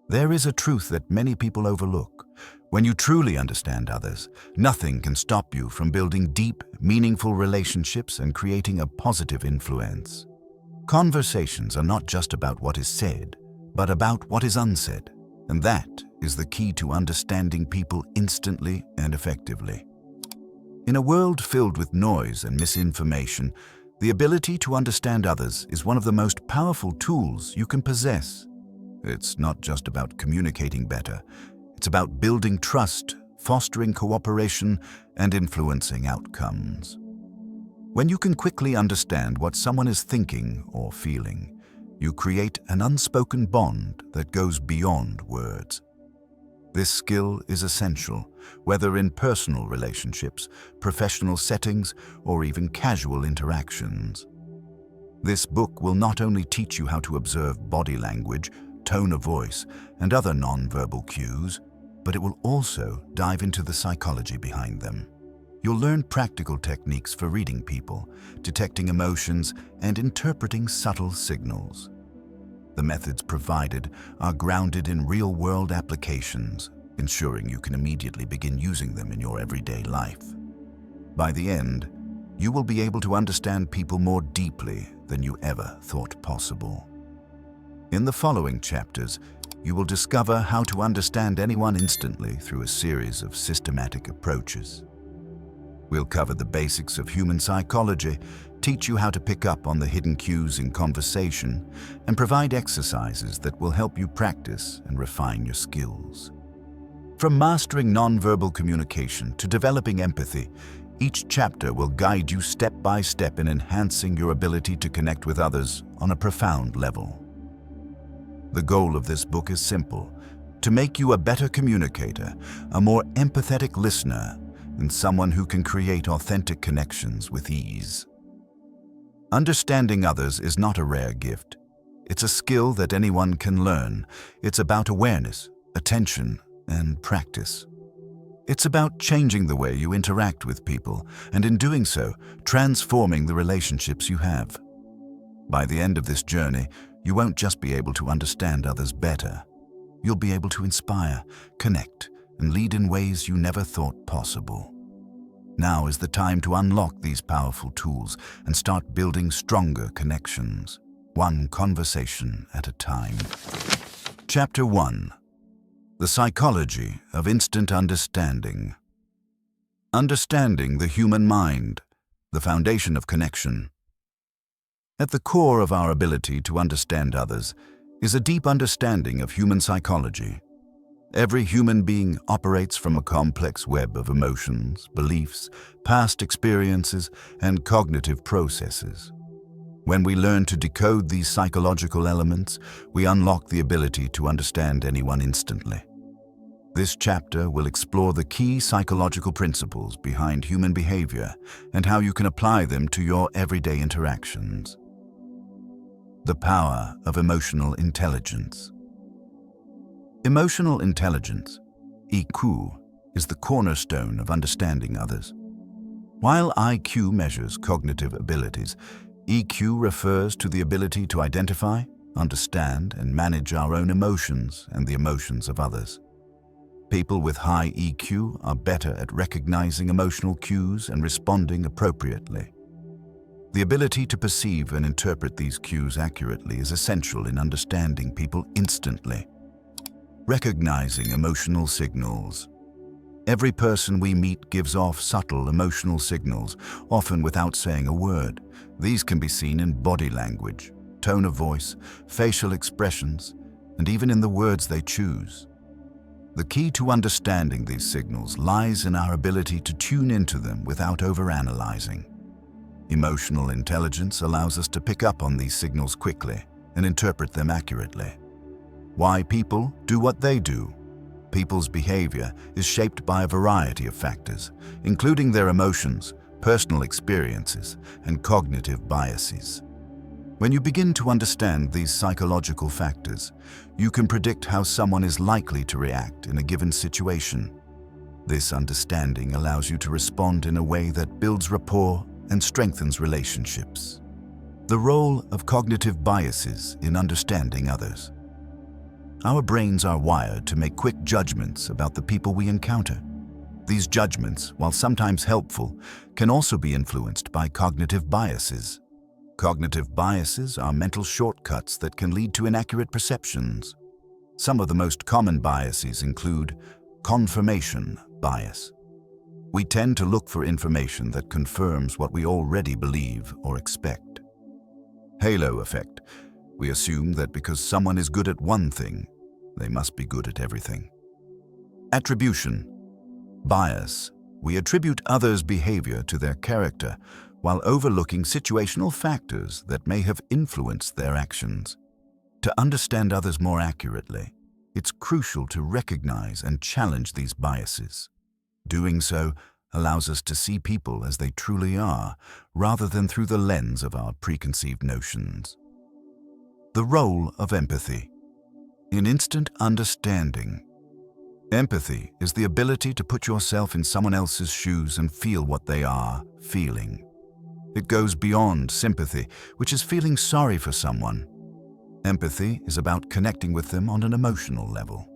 There is a truth that many people overlook. When you truly understand others, nothing can stop you from building deep, meaningful relationships and creating a positive influence. Conversations are not just about what is said, but about what is unsaid, and that is the key to understanding people instantly and effectively. In a world filled with noise and misinformation, the ability to understand others is one of the most powerful tools you can possess. It's not just about communicating better. It's about building trust, fostering cooperation, and influencing outcomes. When you can quickly understand what someone is thinking or feeling, you create an unspoken bond that goes beyond words. This skill is essential, whether in personal relationships, professional settings, or even casual interactions. This book will not only teach you how to observe body language, tone of voice, and other nonverbal cues, but it will also dive into the psychology behind them. You'll learn practical techniques for reading people, detecting emotions, and interpreting subtle signals. The methods provided are grounded in real-world applications, ensuring you can immediately begin using them in your everyday life. By the end, you will be able to understand people more deeply than you ever thought possible. In the following chapters, you will discover how to understand anyone instantly through a series of systematic approaches. We'll cover the basics of human psychology, teach you how to pick up on the hidden cues in conversation, and provide exercises that will help you practice and refine your skills. From mastering nonverbal communication to developing empathy, each chapter will guide you step by step in enhancing your ability to connect with others on a profound level. The goal of this book is simple: to make you a better communicator, a more empathetic listener, and someone who can create authentic connections with ease. Understanding others is not a rare gift. It's a skill that anyone can learn. It's about awareness, attention, and practice. It's about changing the way you interact with people, and in doing so, transforming the relationships you have. By the end of this journey, you won't just be able to understand others better. You'll be able to inspire, connect, and lead in ways you never thought possible. Now is the time to unlock these powerful tools and start building stronger connections, one conversation at a time. Chapter 1. The Psychology of Instant Understanding. Understanding the human mind, the foundation of connection. At the core of our ability to understand others is a deep understanding of human psychology. Every human being operates from a complex web of emotions, beliefs, past experiences, and cognitive processes. When we learn to decode these psychological elements, we unlock the ability to understand anyone instantly. This chapter will explore the key psychological principles behind human behavior and how you can apply them to your everyday interactions. The power of emotional intelligence. Emotional intelligence, EQ, is the cornerstone of understanding others. While IQ measures cognitive abilities, EQ refers to the ability to identify, understand, and manage our own emotions and the emotions of others. People with high EQ are better at recognizing emotional cues and responding appropriately. The ability to perceive and interpret these cues accurately is essential in understanding people instantly. Recognizing emotional signals. Every person we meet gives off subtle emotional signals, often without saying a word. These can be seen in body language, tone of voice, facial expressions, and even in the words they choose. The key to understanding these signals lies in our ability to tune into them without overanalyzing. Emotional intelligence allows us to pick up on these signals quickly and interpret them accurately. Why people do what they do. People's behavior is shaped by a variety of factors, including their emotions, personal experiences, and cognitive biases. When you begin to understand these psychological factors, you can predict how someone is likely to react in a given situation. This understanding allows you to respond in a way that builds rapport and strengthens relationships. The role of cognitive biases in understanding others. our brains are wired to make quick judgments about the people we encounter. These judgments, while sometimes helpful, can also be influenced by cognitive biases. Cognitive biases are mental shortcuts that can lead to inaccurate perceptions. Some of the most common biases include confirmation bias. We tend to look for information that confirms what we already believe or expect. Halo effect. We assume that because someone is good at one thing, they must be good at everything. Attribution bias. We attribute others' behavior to their character while overlooking situational factors that may have influenced their actions. To understand others more accurately, it's crucial to recognize and challenge these biases. Doing so allows us to see people as they truly are, rather than through the lens of our preconceived notions. The role of empathy. In instant understanding, empathy is the ability to put yourself in someone else's shoes and feel what they are feeling. It goes beyond sympathy, which is feeling sorry for someone. Empathy is about connecting with them on an emotional level.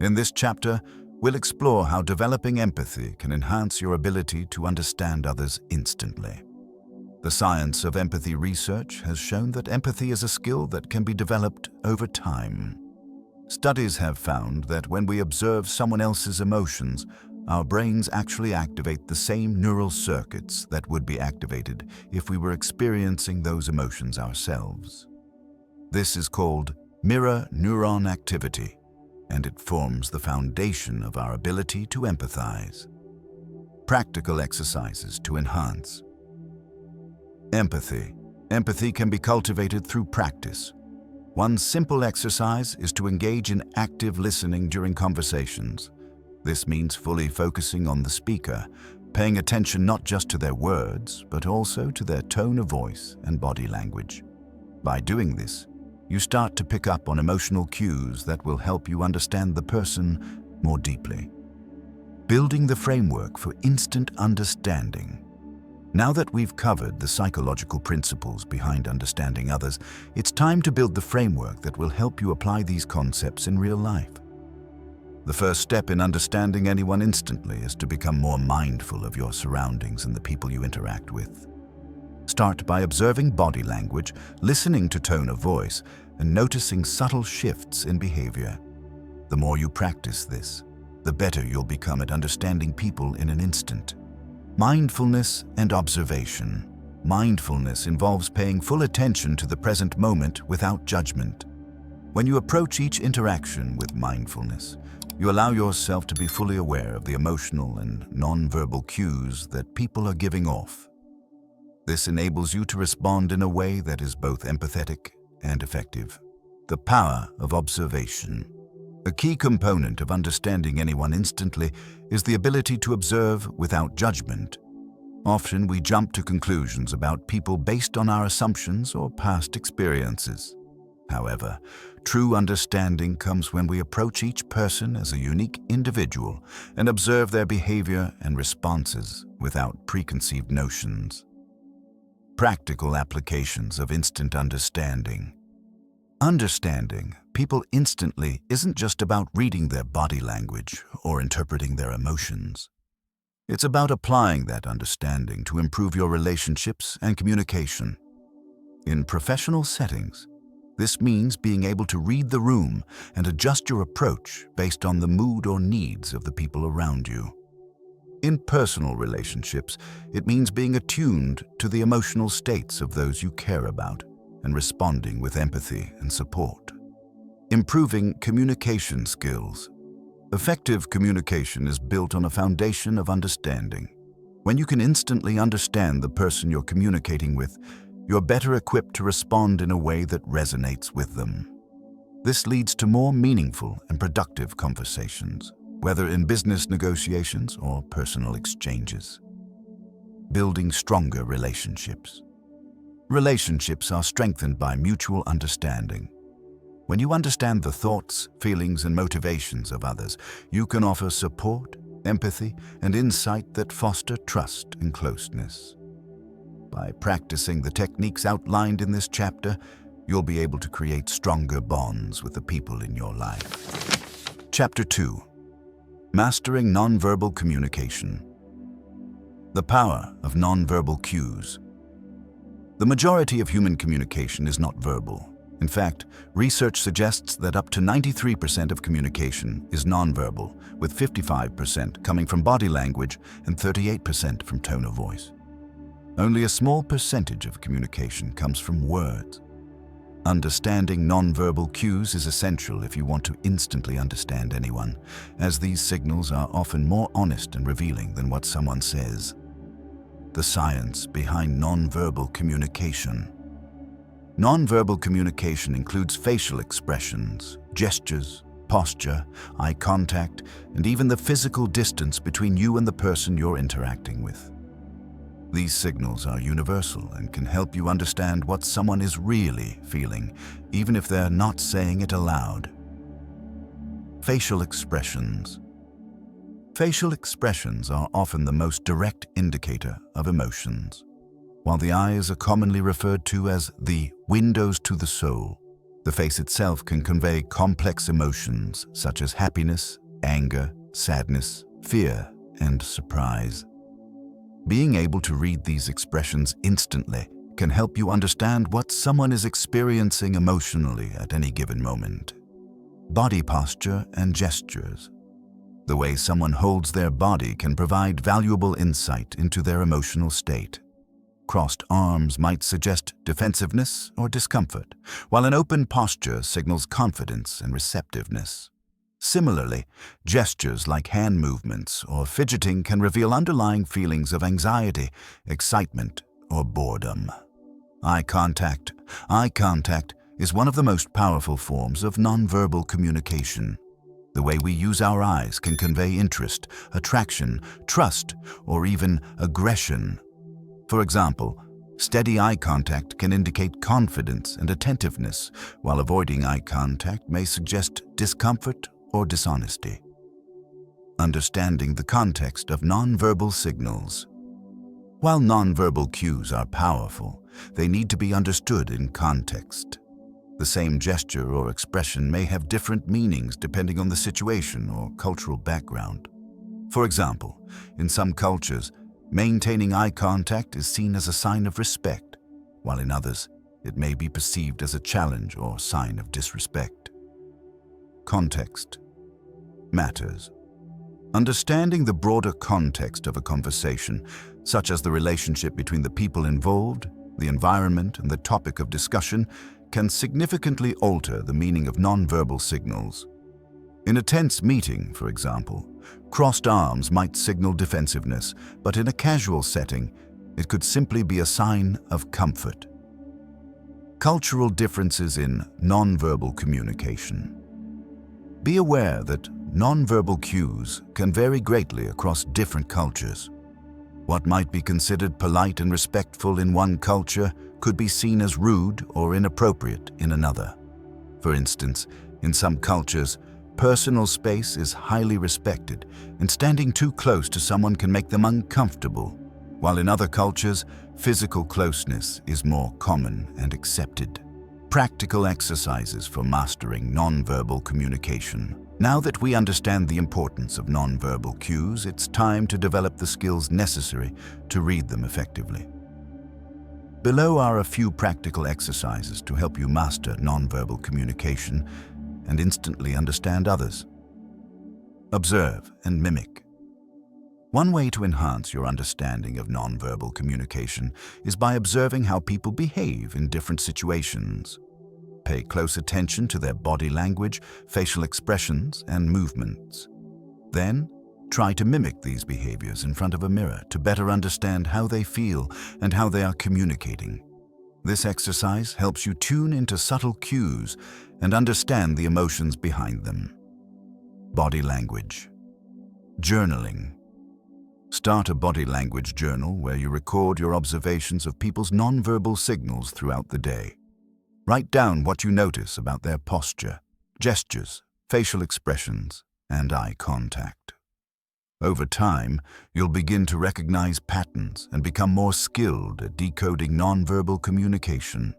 In this chapter, we'll explore how developing empathy can enhance your ability to understand others instantly. The science of empathy research has shown that empathy is a skill that can be developed over time. Studies have found that when we observe someone else's emotions, our brains actually activate the same neural circuits that would be activated if we were experiencing those emotions ourselves. This is called mirror neuron activity, and it forms the foundation of our ability to empathize. Practical exercises to enhance empathy. Empathy can be cultivated through practice. One simple exercise is to engage in active listening during conversations. This means fully focusing on the speaker, paying attention not just to their words, but also to their tone of voice and body language. By doing this, you start to pick up on emotional cues that will help you understand the person more deeply. Building the framework for instant understanding. Now that we've covered the psychological principles behind understanding others, it's time to build the framework that will help you apply these concepts in real life. The first step in understanding anyone instantly is to become more mindful of your surroundings and the people you interact with. Start by observing body language, listening to tone of voice, and noticing subtle shifts in behavior. The more you practice this, the better you'll become at understanding people in an instant. Mindfulness and observation. Mindfulness involves paying full attention to the present moment without judgment. When you approach each interaction with mindfulness, you allow yourself to be fully aware of the emotional and non-verbal cues that people are giving off. This enables you to respond in a way that is both empathetic and effective. The power of observation. A key component of understanding anyone instantly is the ability to observe without judgment. Often we jump to conclusions about people based on our assumptions or past experiences. However, true understanding comes when we approach each person as a unique individual and observe their behavior and responses without preconceived notions. Practical applications of instant understanding. Understanding people instantly isn't just about reading their body language or interpreting their emotions. It's about applying that understanding to improve your relationships and communication. In professional settings, this means being able to read the room and adjust your approach based on the mood or needs of the people around you. In personal relationships, it means being attuned to the emotional states of those you care about and responding with empathy and support. Improving communication skills. Effective communication is built on a foundation of understanding. When you can instantly understand the person you're communicating with, you're better equipped to respond in a way that resonates with them. This leads to more meaningful and productive conversations, whether in business negotiations or personal exchanges. Building stronger relationships. Relationships are strengthened by mutual understanding. When you understand the thoughts, feelings, and motivations of others, you can offer support, empathy, and insight that foster trust and closeness. By practicing the techniques outlined in this chapter, you'll be able to create stronger bonds with the people in your life. Chapter 2. Mastering Nonverbal Communication. The power of nonverbal cues. The majority of human communication is not verbal. In fact, research suggests that up to 93% of communication is nonverbal, with 55% coming from body language and 38% from tone of voice. Only a small percentage of communication comes from words. Understanding nonverbal cues is essential if you want to instantly understand anyone, as these signals are often more honest and revealing than what someone says. The science behind nonverbal communication. Nonverbal communication includes facial expressions, gestures, posture, eye contact, and even the physical distance between you and the person you're interacting with. These signals are universal and can help you understand what someone is really feeling, even if they're not saying it aloud. Facial expressions. Facial expressions are often the most direct indicator of emotions. While the eyes are commonly referred to as the windows to the soul, the face itself can convey complex emotions such as happiness, anger, sadness, fear, and surprise. Being able to read these expressions instantly can help you understand what someone is experiencing emotionally at any given moment. Body posture and gestures. The way someone holds their body can provide valuable insight into their emotional state. Crossed arms might suggest defensiveness or discomfort, while an open posture signals confidence and receptiveness. Similarly, gestures like hand movements or fidgeting can reveal underlying feelings of anxiety, excitement, or boredom. Eye contact. Eye contact is one of the most powerful forms of nonverbal communication. The way we use our eyes can convey interest, attraction, trust, or even aggression. For example, steady eye contact can indicate confidence and attentiveness, while avoiding eye contact may suggest discomfort or dishonesty. Understanding the context of nonverbal signals. While nonverbal cues are powerful, they need to be understood in context. The same gesture or expression may have different meanings depending on the situation or cultural background. For example, in some cultures, maintaining eye contact is seen as a sign of respect, while in others, it may be perceived as a challenge or sign of disrespect. Context matters. Understanding the broader context of a conversation, such as the relationship between the people involved, the environment, and the topic of discussion, can significantly alter the meaning of nonverbal signals. In a tense meeting, for example, crossed arms might signal defensiveness, but in a casual setting, it could simply be a sign of comfort. Cultural differences in nonverbal communication. Be aware that nonverbal cues can vary greatly across different cultures. What might be considered polite and respectful in one culture could be seen as rude or inappropriate in another. For instance, in some cultures, personal space is highly respected, and standing too close to someone can make them uncomfortable, while in other cultures, physical closeness is more common and accepted. Practical exercises for mastering nonverbal communication. Now that we understand the importance of nonverbal cues, it's time to develop the skills necessary to read them effectively. Below are a few practical exercises to help you master nonverbal communication and instantly understand others. Observe and mimic. One way to enhance your understanding of nonverbal communication is by observing how people behave in different situations. Pay close attention to their body language, facial expressions, and movements. Then, try to mimic these behaviors in front of a mirror to better understand how they feel and how they are communicating. This exercise helps you tune into subtle cues and understand the emotions behind them. Body language. Journaling. Start a body language journal where you record your observations of people's nonverbal signals throughout the day. Write down what you notice about their posture, gestures, facial expressions, and eye contact. Over time, you'll begin to recognize patterns and become more skilled at decoding nonverbal communication.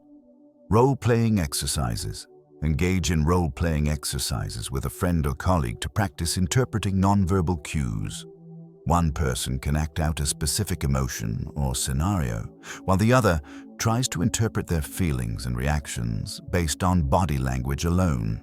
Role-playing exercises. Engage in role-playing exercises with a friend or colleague to practice interpreting nonverbal cues. One person can act out a specific emotion or scenario, while the other tries to interpret their feelings and reactions based on body language alone.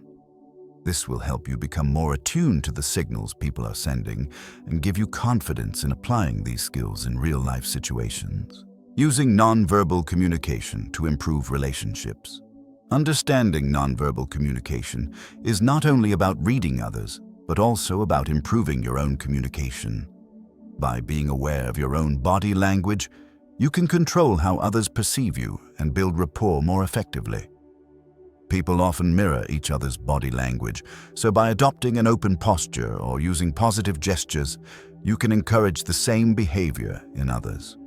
This will help you become more attuned to the signals people are sending and give you confidence in applying these skills in real-life situations. Using nonverbal communication to improve relationships. Understanding nonverbal communication is not only about reading others, but also about improving your own communication. By being aware of your own body language, you can control how others perceive you and build rapport more effectively. People often mirror each other's body language, so by adopting an open posture or using positive gestures, you can encourage the same behavior in others.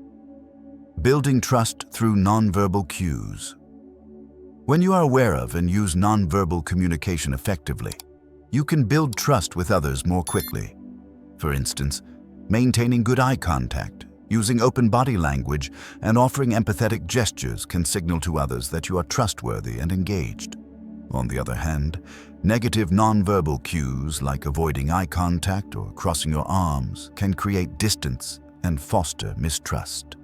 Building trust through nonverbal cues. When you are aware of and use nonverbal communication effectively, you can build trust with others more quickly. For instance, maintaining good eye contact, using open body language, and offering empathetic gestures can signal to others that you are trustworthy and engaged. On the other hand, negative nonverbal cues like avoiding eye contact or crossing your arms can create distance and foster mistrust.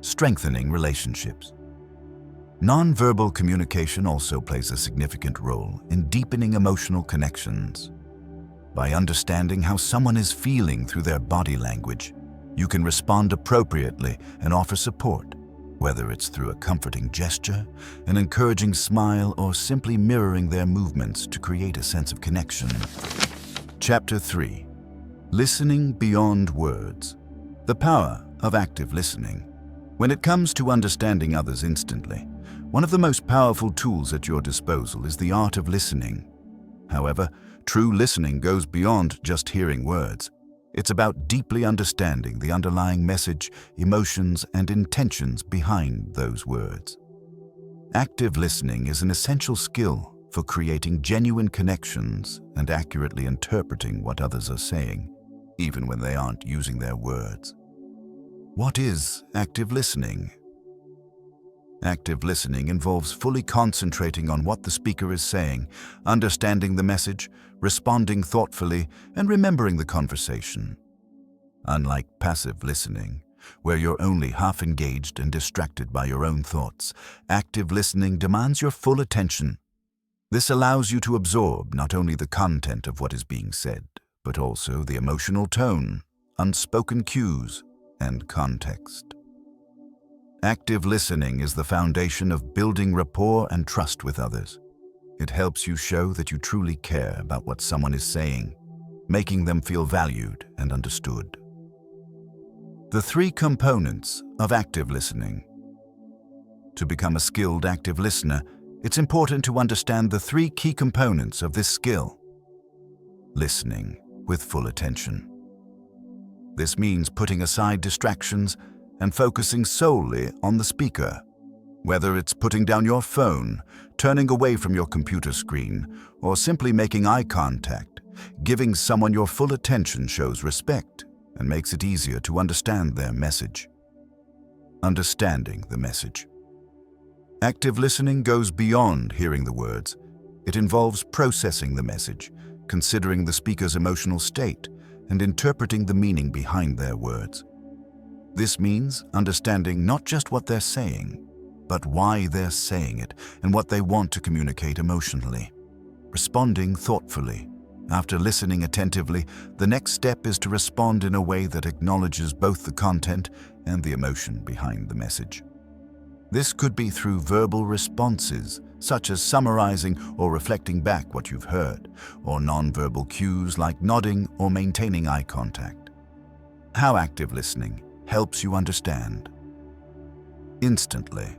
Strengthening relationships. Nonverbal communication also plays a significant role in deepening emotional connections. By understanding how someone is feeling through their body language, you can respond appropriately and offer support, whether it's through a comforting gesture, an encouraging smile, or simply mirroring their movements to create a sense of connection. Chapter 3. Listening Beyond Words. The power of active listening. When it comes to understanding others instantly, one of the most powerful tools at your disposal is the art of listening. However, true listening goes beyond just hearing words. It's about deeply understanding the underlying message, emotions, and intentions behind those words. Active listening is an essential skill for creating genuine connections and accurately interpreting what others are saying, even when they aren't using their words. What is active listening? Active listening involves fully concentrating on what the speaker is saying, understanding the message, responding thoughtfully, and remembering the conversation. Unlike passive listening, where you're only half engaged and distracted by your own thoughts, active listening demands your full attention. This allows you to absorb not only the content of what is being said, but also the emotional tone, unspoken cues, and context. Active listening is the foundation of building rapport and trust with others. It helps you show that you truly care about what someone is saying, making them feel valued and understood. The 3 components of active listening. To become a skilled active listener, it's important to understand the 3 key components of this skill. Listening with full attention. This means putting aside distractions and focusing solely on the speaker. Whether it's putting down your phone, turning away from your computer screen, or simply making eye contact, giving someone your full attention shows respect and makes it easier to understand their message. Understanding the message. Active listening goes beyond hearing the words. It involves processing the message, considering the speaker's emotional state, and interpreting the meaning behind their words. This means understanding not just what they're saying, but why they're saying it and what they want to communicate emotionally. Responding thoughtfully. After listening attentively, the next step is to respond in a way that acknowledges both the content and the emotion behind the message. This could be through verbal responses, such as summarizing or reflecting back what you've heard, or nonverbal cues like nodding or maintaining eye contact. How active listening helps you understand. Instantly.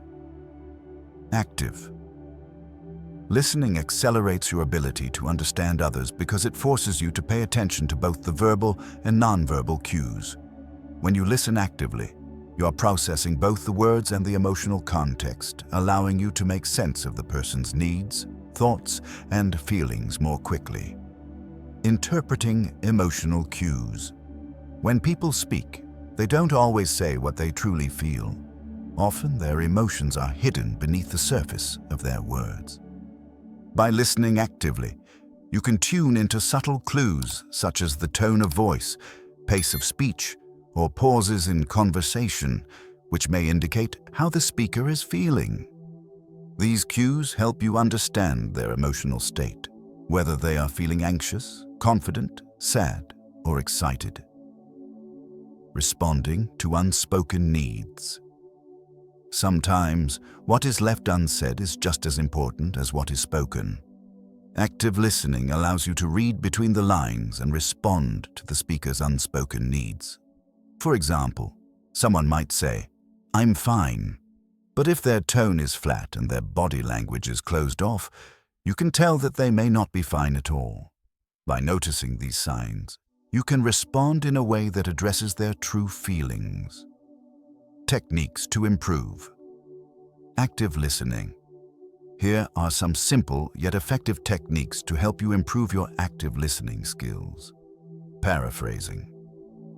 Active. Listening accelerates your ability to understand others because it forces you to pay attention to both the verbal and nonverbal cues. When you listen actively, you are processing both the words and the emotional context, allowing you to make sense of the person's needs, thoughts, and feelings more quickly. Interpreting emotional cues. When people speak, they don't always say what they truly feel. Often their emotions are hidden beneath the surface of their words. By listening actively, you can tune into subtle clues such as the tone of voice, pace of speech, or pauses in conversation, which may indicate how the speaker is feeling. These cues help you understand their emotional state, whether they are feeling anxious, confident, sad, or excited. Responding to unspoken needs. Sometimes, what is left unsaid is just as important as what is spoken. Active listening allows you to read between the lines and respond to the speaker's unspoken needs. For example, someone might say, "I'm fine," but if their tone is flat and their body language is closed off, you can tell that they may not be fine at all. By noticing these signs, you can respond in a way that addresses their true feelings. Techniques to improve. Active listening. Here are some simple yet effective techniques to help you improve your active listening skills. Paraphrasing.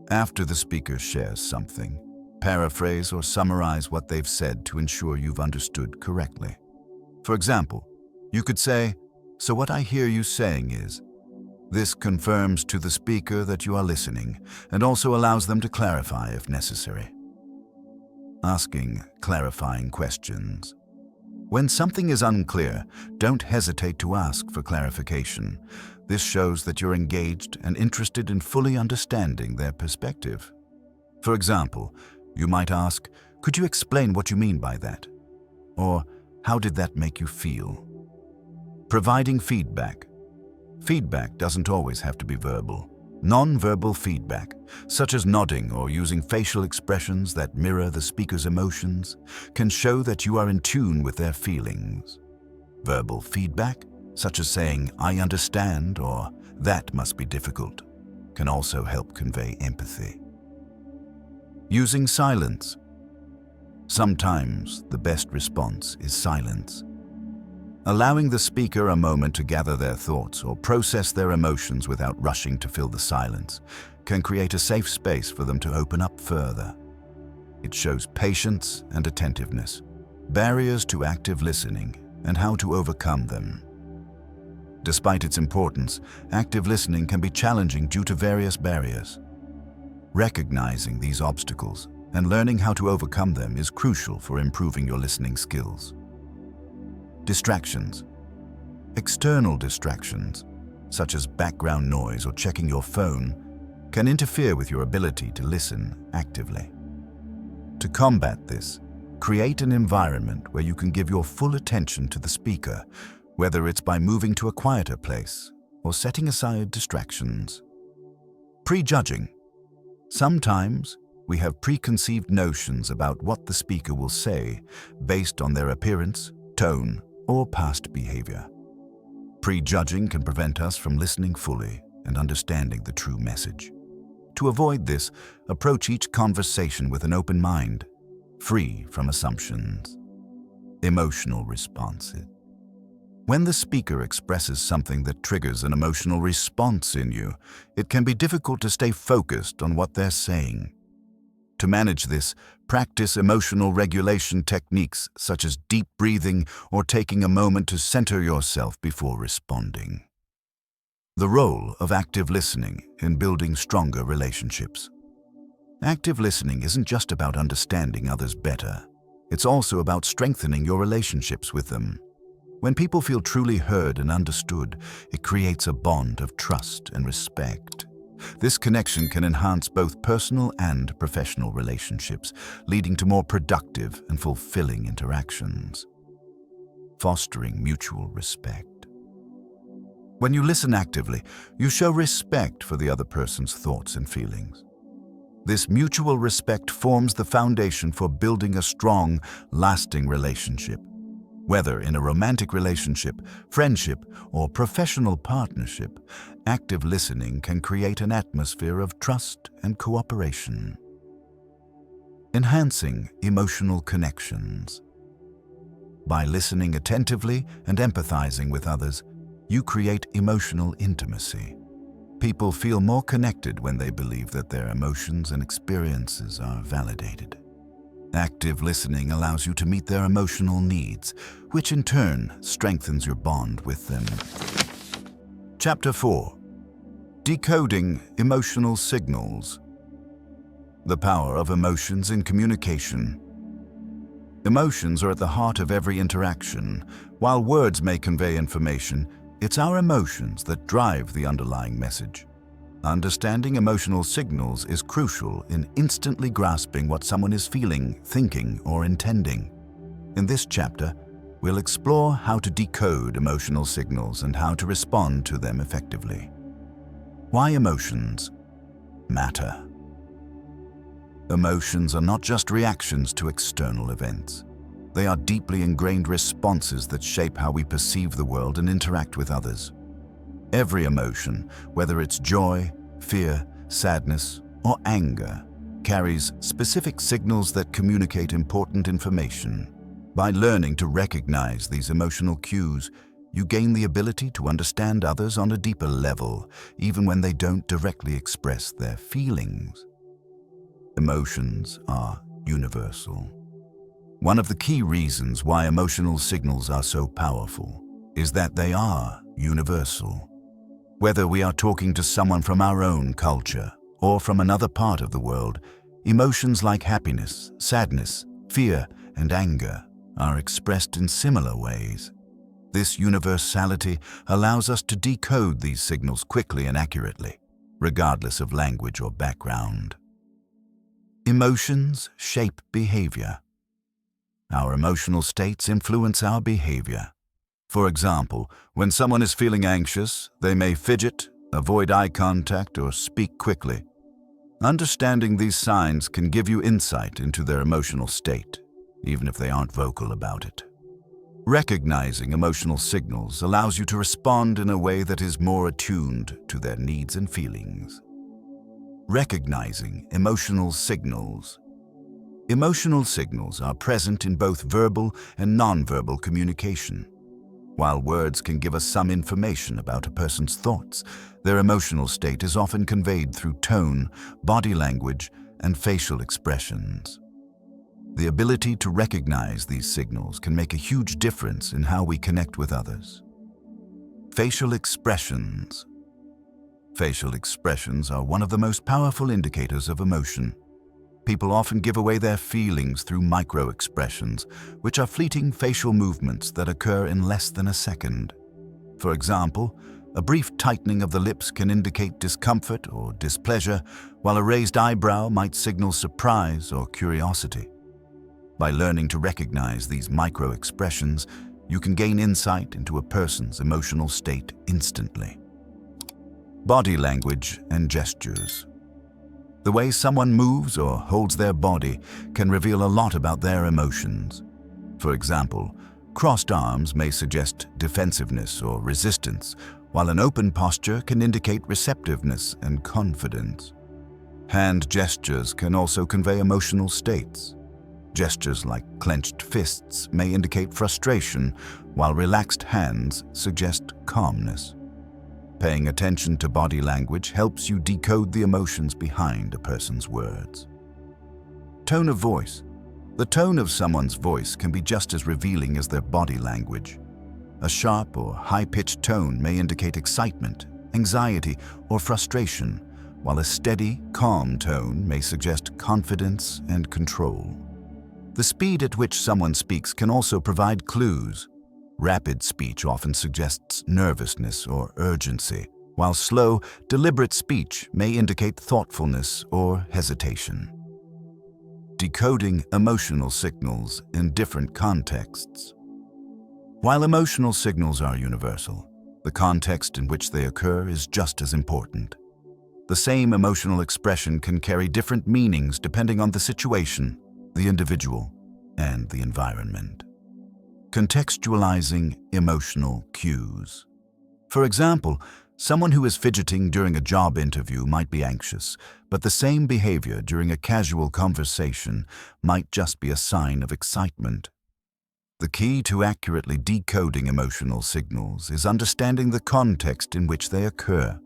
After the speaker shares something, paraphrase or summarize what they've said to ensure you've understood correctly. For example, you could say, "So what I hear you saying is," this confirms to the speaker that you are listening and also allows them to clarify if necessary. Asking clarifying questions. When something is unclear, don't hesitate to ask for clarification. This shows that you're engaged and interested in fully understanding their perspective. For example, you might ask, "Could you explain what you mean by that?" Or, "How did that make you feel?" Providing feedback. Feedback doesn't always have to be verbal. Non-verbal feedback, such as nodding or using facial expressions that mirror the speaker's emotions, can show that you are in tune with their feelings. Verbal feedback, such as saying, "I understand," or "That must be difficult," can also help convey empathy. Using silence. Sometimes the best response is silence. Allowing the speaker a moment to gather their thoughts or process their emotions without rushing to fill the silence can create a safe space for them to open up further. It shows patience and attentiveness, barriers to active listening, and how to overcome them. Despite its importance, active listening can be challenging due to various barriers. Recognizing these obstacles and learning how to overcome them is crucial for improving your listening skills. Distractions. External distractions, such as background noise or checking your phone, can interfere with your ability to listen actively. To combat this, create an environment where you can give your full attention to the speaker, whether it's by moving to a quieter place or setting aside distractions. Prejudging. Sometimes, we have preconceived notions about what the speaker will say based on their appearance, tone, or past behavior. Prejudging can prevent us from listening fully and understanding the true message. To avoid this, approach each conversation with an open mind, free from assumptions. Emotional responses. When the speaker expresses something that triggers an emotional response in you, it can be difficult to stay focused on what they're saying. To manage this, practice emotional regulation techniques such as deep breathing or taking a moment to center yourself before responding. The role of active listening in building stronger relationships. Active listening isn't just about understanding others better. It's also about strengthening your relationships with them. When people feel truly heard and understood, it creates a bond of trust and respect. This connection can enhance both personal and professional relationships, leading to more productive and fulfilling interactions. Fostering mutual respect. When you listen actively, you show respect for the other person's thoughts and feelings. This mutual respect forms the foundation for building a strong, lasting relationship. Whether in a romantic relationship, friendship, or professional partnership, active listening can create an atmosphere of trust and cooperation. Enhancing emotional connections. By listening attentively and empathizing with others, you create emotional intimacy. People feel more connected when they believe that their emotions and experiences are validated. Active listening allows you to meet their emotional needs, which in turn strengthens your bond with them. Chapter 4. Decoding Emotional Signals. The power of emotions in communication. Emotions are at the heart of every interaction. While words may convey information, it's our emotions that drive the underlying message. Understanding emotional signals is crucial in instantly grasping what someone is feeling, thinking, or intending. In this chapter, we'll explore how to decode emotional signals and how to respond to them effectively. Why emotions matter. Emotions are not just reactions to external events. They are deeply ingrained responses that shape how we perceive the world and interact with others. Every emotion, whether it's joy, fear, sadness, or anger, carries specific signals that communicate important information. By learning to recognize these emotional cues, you gain the ability to understand others on a deeper level, even when they don't directly express their feelings. Emotions are universal. One of the key reasons why emotional signals are so powerful is that they are universal. Whether we are talking to someone from our own culture or from another part of the world, emotions like happiness, sadness, fear, and anger are expressed in similar ways. This universality allows us to decode these signals quickly and accurately, regardless of language or background. Emotions shape behavior. Our emotional states influence our behavior. For example, when someone is feeling anxious, they may fidget, avoid eye contact, or speak quickly. Understanding these signs can give you insight into their emotional state, even if they aren't vocal about it. Recognizing emotional signals allows you to respond in a way that is more attuned to their needs and feelings. Recognizing emotional signals. Emotional signals are present in both verbal and nonverbal communication. While words can give us some information about a person's thoughts, their emotional state is often conveyed through tone, body language, and facial expressions. The ability to recognize these signals can make a huge difference in how we connect with others. Facial expressions. Facial expressions are one of the most powerful indicators of emotion. People often give away their feelings through micro-expressions, which are fleeting facial movements that occur in less than a second. For example, a brief tightening of the lips can indicate discomfort or displeasure, while a raised eyebrow might signal surprise or curiosity. By learning to recognize these micro-expressions, you can gain insight into a person's emotional state instantly. Body language and gestures. The way someone moves or holds their body can reveal a lot about their emotions. For example, crossed arms may suggest defensiveness or resistance, while an open posture can indicate receptiveness and confidence. Hand gestures can also convey emotional states. Gestures like clenched fists may indicate frustration, while relaxed hands suggest calmness. Paying attention to body language helps you decode the emotions behind a person's words. Tone of voice. The tone of someone's voice can be just as revealing as their body language. A sharp or high-pitched tone may indicate excitement, anxiety, or frustration, while a steady, calm tone may suggest confidence and control. The speed at which someone speaks can also provide clues. Rapid speech often suggests nervousness or urgency, while slow, deliberate speech may indicate thoughtfulness or hesitation. Decoding emotional signals in different contexts. While emotional signals are universal, the context in which they occur is just as important. The same emotional expression can carry different meanings depending on the situation, the individual, and the environment. Contextualizing emotional cues. For example, someone who is fidgeting during a job interview might be anxious, but the same behavior during a casual conversation might just be a sign of excitement. The key to accurately decoding emotional signals is understanding the context in which they occur.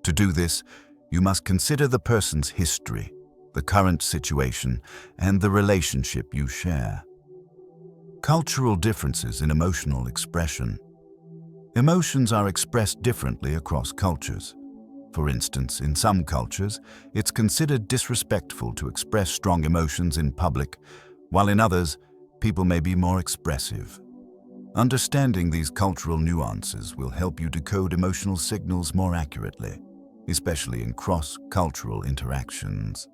To do this, you must consider the person's history, the current situation, and the relationship you share. Cultural differences in emotional expression. Emotions are expressed differently across cultures. For instance, in some cultures, it's considered disrespectful to express strong emotions in public, while in others, people may be more expressive. Understanding these cultural nuances will help you decode emotional signals more accurately, especially in cross-cultural interactions.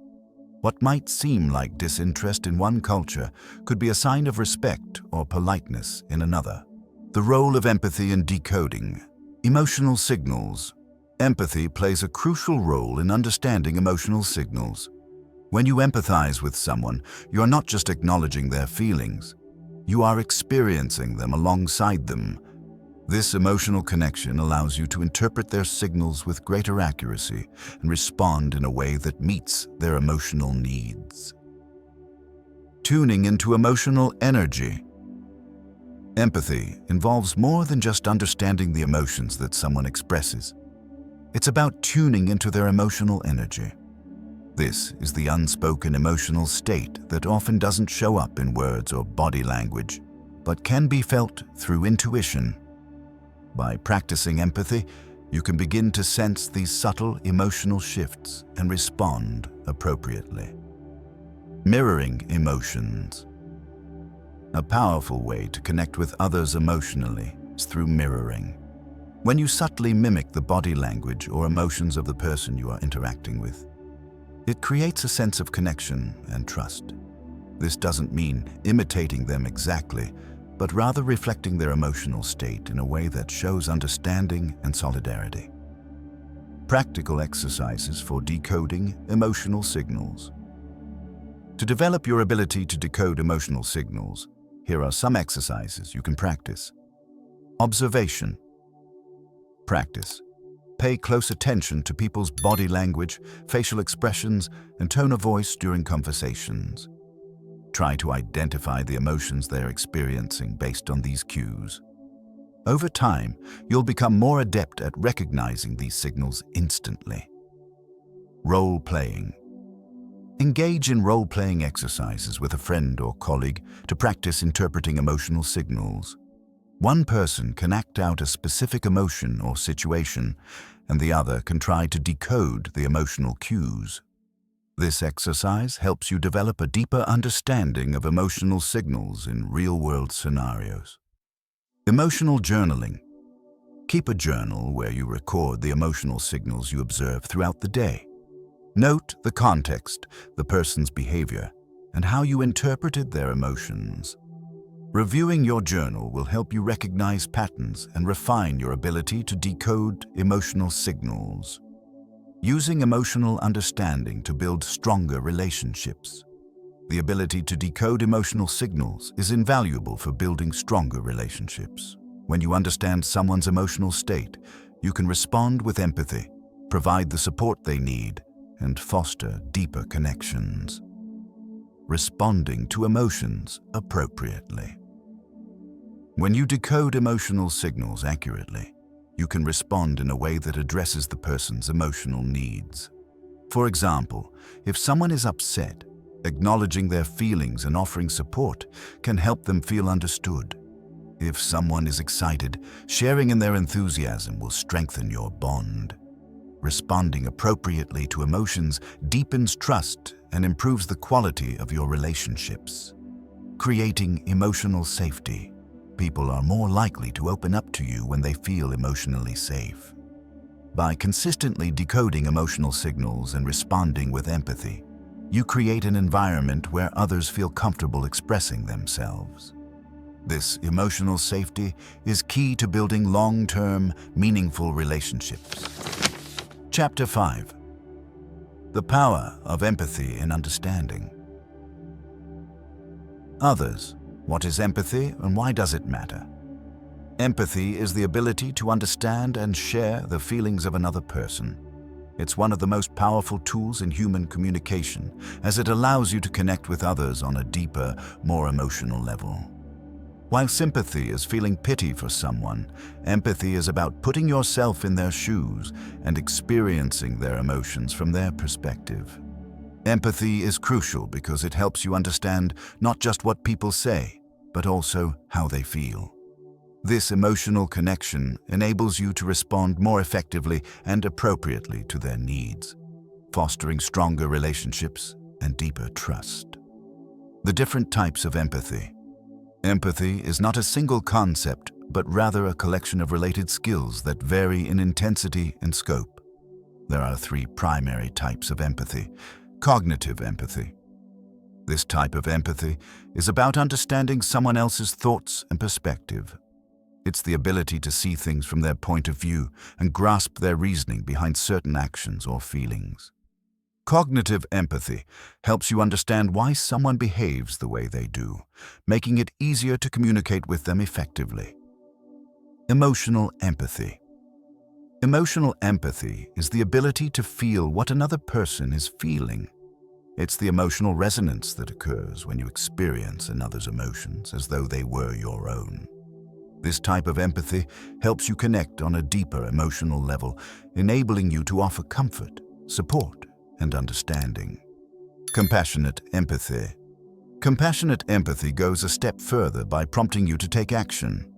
What might seem like disinterest in one culture could be a sign of respect or politeness in another. The role of empathy in decoding emotional signals. Empathy plays a crucial role in understanding emotional signals. When you empathize with someone, you are not just acknowledging their feelings, you are experiencing them alongside them. This emotional connection allows you to interpret their signals with greater accuracy and respond in a way that meets their emotional needs. Tuning into emotional energy. Empathy involves more than just understanding the emotions that someone expresses. It's about tuning into their emotional energy. This is the unspoken emotional state that often doesn't show up in words or body language, but can be felt through intuition. By practicing empathy, you can begin to sense these subtle emotional shifts and respond appropriately. Mirroring emotions. A powerful way to connect with others emotionally is through mirroring. When you subtly mimic the body language or emotions of the person you are interacting with, it creates a sense of connection and trust. This doesn't mean imitating them exactly, but rather reflecting their emotional state in a way that shows understanding and solidarity. Practical exercises for decoding emotional signals. To develop your ability to decode emotional signals, here are some exercises you can practice. Observation. Practice. Pay close attention to people's body language, facial expressions, and tone of voice during conversations. Try to identify the emotions they're experiencing based on these cues. Over time, you'll become more adept at recognizing these signals instantly. Role-playing. Engage in role-playing exercises with a friend or colleague to practice interpreting emotional signals. One person can act out a specific emotion or situation, and the other can try to decode the emotional cues. This exercise helps you develop a deeper understanding of emotional signals in real-world scenarios. Emotional journaling. Keep a journal where you record the emotional signals you observe throughout the day. Note the context, the person's behavior, and how you interpreted their emotions. Reviewing your journal will help you recognize patterns and refine your ability to decode emotional signals. Using emotional understanding to build stronger relationships. The ability to decode emotional signals is invaluable for building stronger relationships. When you understand someone's emotional state, you can respond with empathy, provide the support they need, and foster deeper connections. Responding to emotions appropriately. When you decode emotional signals accurately, you can respond in a way that addresses the person's emotional needs. For example, if someone is upset, acknowledging their feelings and offering support can help them feel understood. If someone is excited, sharing in their enthusiasm will strengthen your bond. Responding appropriately to emotions deepens trust and improves the quality of your relationships. Creating emotional safety. People are more likely to open up to you when they feel emotionally safe. By consistently decoding emotional signals and responding with empathy, you create an environment where others feel comfortable expressing themselves. This emotional safety is key to building long-term, meaningful relationships. Chapter 5. The power of empathy in understanding. Others. What is empathy and why does it matter? Empathy is the ability to understand and share the feelings of another person. It's one of the most powerful tools in human communication, as it allows you to connect with others on a deeper, more emotional level. While sympathy is feeling pity for someone, empathy is about putting yourself in their shoes and experiencing their emotions from their perspective. Empathy is crucial because it helps you understand not just what people say, but also how they feel. This emotional connection enables you to respond more effectively and appropriately to their needs, fostering stronger relationships and deeper trust. The different types of empathy. Empathy is not a single concept, but rather a collection of related skills that vary in intensity and scope. There are three primary types of empathy. Cognitive empathy. This type of empathy is about understanding someone else's thoughts and perspective. It's the ability to see things from their point of view and grasp their reasoning behind certain actions or feelings. Cognitive empathy helps you understand why someone behaves the way they do, making it easier to communicate with them effectively. Emotional empathy. Emotional empathy is the ability to feel what another person is feeling. It's the emotional resonance that occurs when you experience another's emotions as though they were your own. This type of empathy helps you connect on a deeper emotional level, enabling you to offer comfort, support, and understanding. Compassionate empathy. Compassionate empathy goes a step further by prompting you to take action.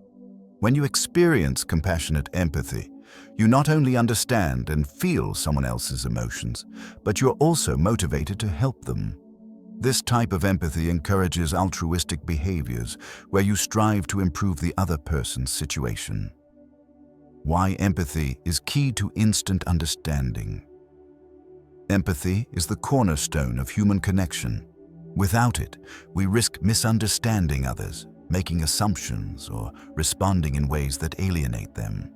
When you experience compassionate empathy, you not only understand and feel someone else's emotions, but you're also motivated to help them. This type of empathy encourages altruistic behaviors where you strive to improve the other person's situation. Why empathy is key to instant understanding. Empathy is the cornerstone of human connection. Without it, we risk misunderstanding others, making assumptions, or responding in ways that alienate them.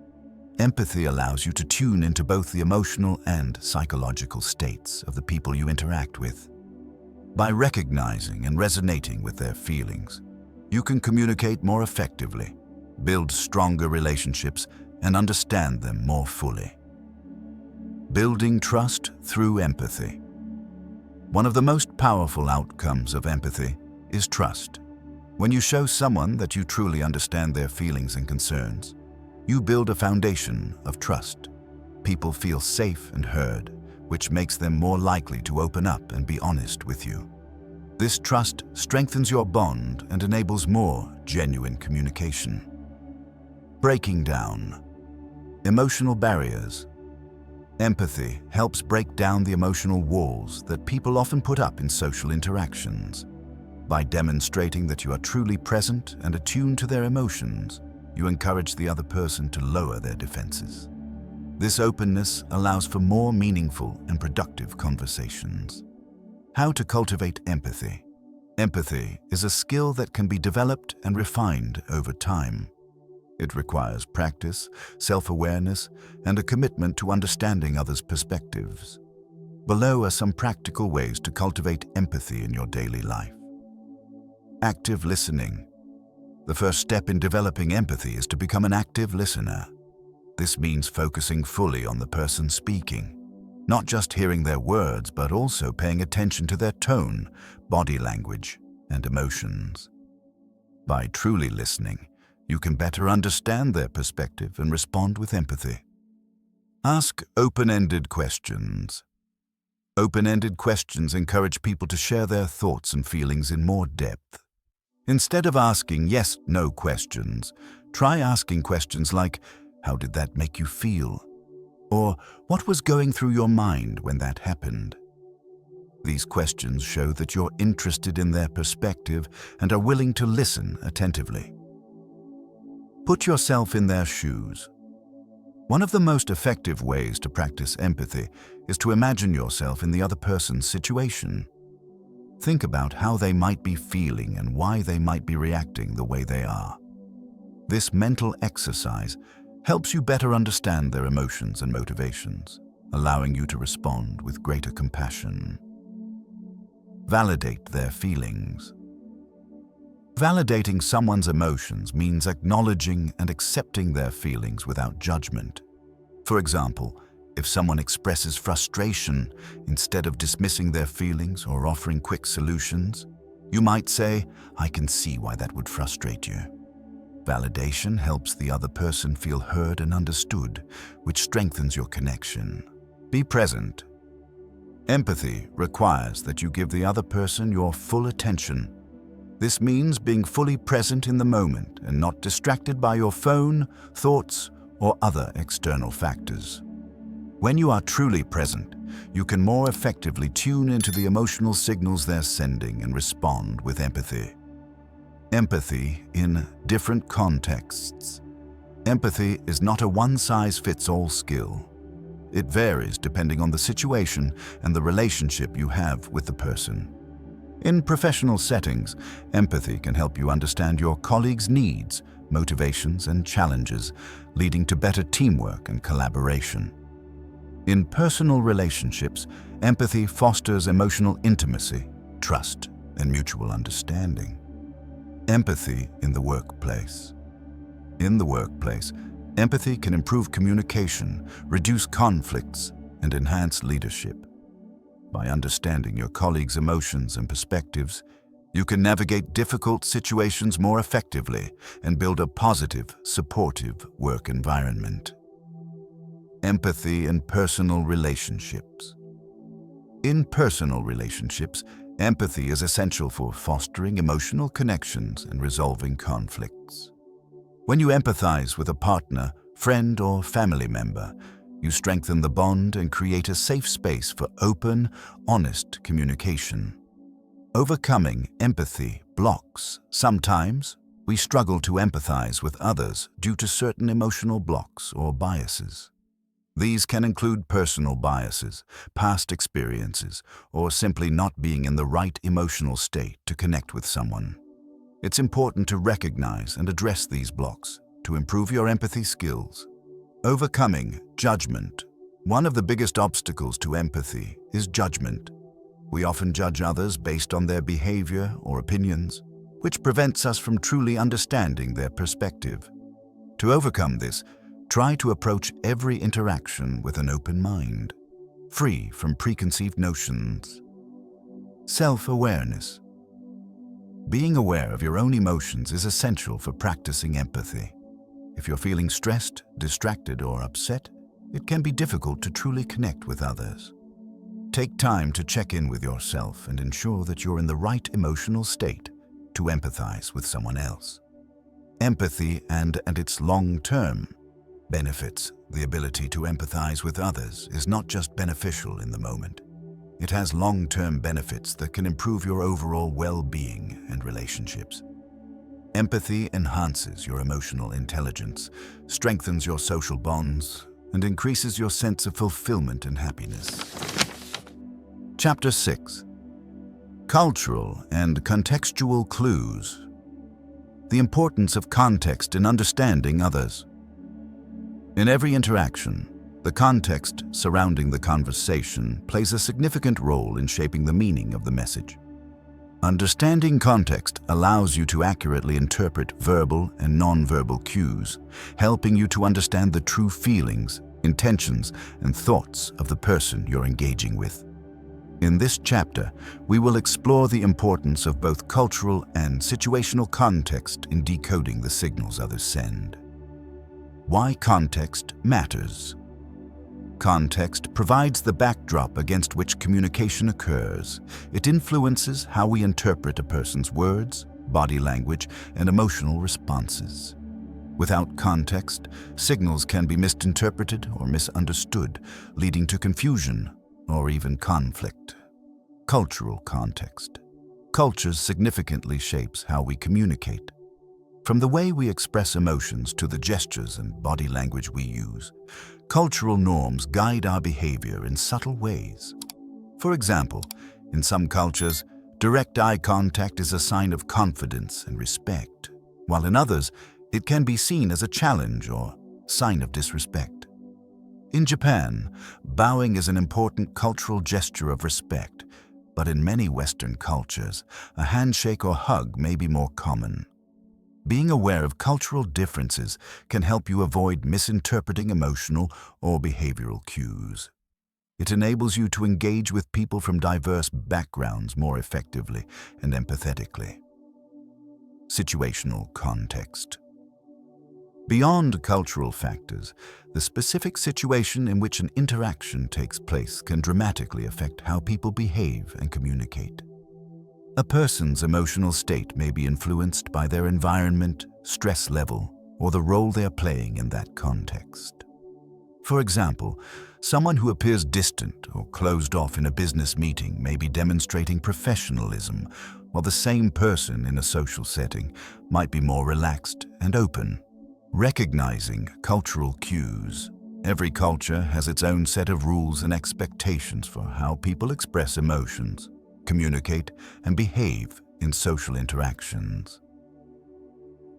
Empathy allows you to tune into both the emotional and psychological states of the people you interact with. By recognizing and resonating with their feelings, you can communicate more effectively, build stronger relationships, and understand them more fully. Building trust through empathy. One of the most powerful outcomes of empathy is trust. When you show someone that you truly understand their feelings and concerns, you build a foundation of trust. People feel safe and heard, which makes them more likely to open up and be honest with you. This trust strengthens your bond and enables more genuine communication. Breaking down emotional barriers. Empathy helps break down the emotional walls that people often put up in social interactions. By demonstrating that you are truly present and attuned to their emotions, you encourage the other person to lower their defenses. This openness allows for more meaningful and productive conversations. How to cultivate empathy. Empathy is a skill that can be developed and refined over time. It requires practice, self-awareness, and a commitment to understanding others' perspectives. Below are some practical ways to cultivate empathy in your daily life. Active listening. The first step in developing empathy is to become an active listener. This means focusing fully on the person speaking, not just hearing their words, but also paying attention to their tone, body language, and emotions. By truly listening, you can better understand their perspective and respond with empathy. Ask open-ended questions. Open-ended questions encourage people to share their thoughts and feelings in more depth. Instead of asking yes/no questions, try asking questions like, "How did that make you feel?" Or, "What was going through your mind when that happened?" These questions show that you're interested in their perspective and are willing to listen attentively. Put yourself in their shoes. One of the most effective ways to practice empathy is to imagine yourself in the other person's situation. Think about how they might be feeling and why they might be reacting the way they are. This mental exercise helps you better understand their emotions and motivations, allowing you to respond with greater compassion. Validate their feelings. Validating someone's emotions means acknowledging and accepting their feelings without judgment. For example, if someone expresses frustration, instead of dismissing their feelings or offering quick solutions, you might say, "I can see why that would frustrate you." Validation helps the other person feel heard and understood, which strengthens your connection. Be present. Empathy requires that you give the other person your full attention. This means being fully present in the moment and not distracted by your phone, thoughts, or other external factors. When you are truly present, you can more effectively tune into the emotional signals they're sending and respond with empathy. Empathy in different contexts. Empathy is not a one-size-fits-all skill. It varies depending on the situation and the relationship you have with the person. In professional settings, empathy can help you understand your colleagues' needs, motivations, and challenges, leading to better teamwork and collaboration. In personal relationships, empathy fosters emotional intimacy, trust, and mutual understanding. Empathy in the workplace. In the workplace, empathy can improve communication, reduce conflicts, and enhance leadership. By understanding your colleagues' emotions and perspectives, you can navigate difficult situations more effectively and build a positive, supportive work environment. Empathy in personal relationships. In personal relationships, empathy is essential for fostering emotional connections and resolving conflicts. When you empathize with a partner, friend, or family member, you strengthen the bond and create a safe space for open, honest communication. Overcoming empathy blocks. Sometimes, we struggle to empathize with others due to certain emotional blocks or biases. These can include personal biases, past experiences, or simply not being in the right emotional state to connect with someone. It's important to recognize and address these blocks to improve your empathy skills. Overcoming judgment. One of the biggest obstacles to empathy is judgment. We often judge others based on their behavior or opinions, which prevents us from truly understanding their perspective. To overcome this, try to approach every interaction with an open mind, free from preconceived notions. Self-awareness. Being aware of your own emotions is essential for practicing empathy. If you're feeling stressed, distracted, or upset, it can be difficult to truly connect with others. Take time to check in with yourself and ensure that you're in the right emotional state to empathize with someone else. Empathy and its long-term benefits. The ability to empathize with others is not just beneficial in the moment. It has long-term benefits that can improve your overall well-being and relationships. Empathy enhances your emotional intelligence, strengthens your social bonds, and increases your sense of fulfillment and happiness. Chapter 6. Cultural and Contextual Clues. The importance of context in understanding others. In every interaction, the context surrounding the conversation plays a significant role in shaping the meaning of the message. Understanding context allows you to accurately interpret verbal and nonverbal cues, helping you to understand the true feelings, intentions, and thoughts of the person you're engaging with. In this chapter, we will explore the importance of both cultural and situational context in decoding the signals others send. Why context matters. Context provides the backdrop against which communication occurs. It influences how we interpret a person's words, body language, and emotional responses. Without context, signals can be misinterpreted or misunderstood, leading to confusion or even conflict. Cultural context. Culture significantly shapes how we communicate. From the way we express emotions to the gestures and body language we use, cultural norms guide our behavior in subtle ways. For example, in some cultures, direct eye contact is a sign of confidence and respect, while in others, it can be seen as a challenge or sign of disrespect. In Japan, bowing is an important cultural gesture of respect, but in many Western cultures, a handshake or hug may be more common. Being aware of cultural differences can help you avoid misinterpreting emotional or behavioral cues. It enables you to engage with people from diverse backgrounds more effectively and empathetically. Situational context. Beyond cultural factors, the specific situation in which an interaction takes place can dramatically affect how people behave and communicate. A person's emotional state may be influenced by their environment, stress level, or the role they are playing in that context. For example, someone who appears distant or closed off in a business meeting may be demonstrating professionalism, while the same person in a social setting might be more relaxed and open. Recognizing cultural cues. Every culture has its own set of rules and expectations for how people express emotions, communicate, and behave in social interactions.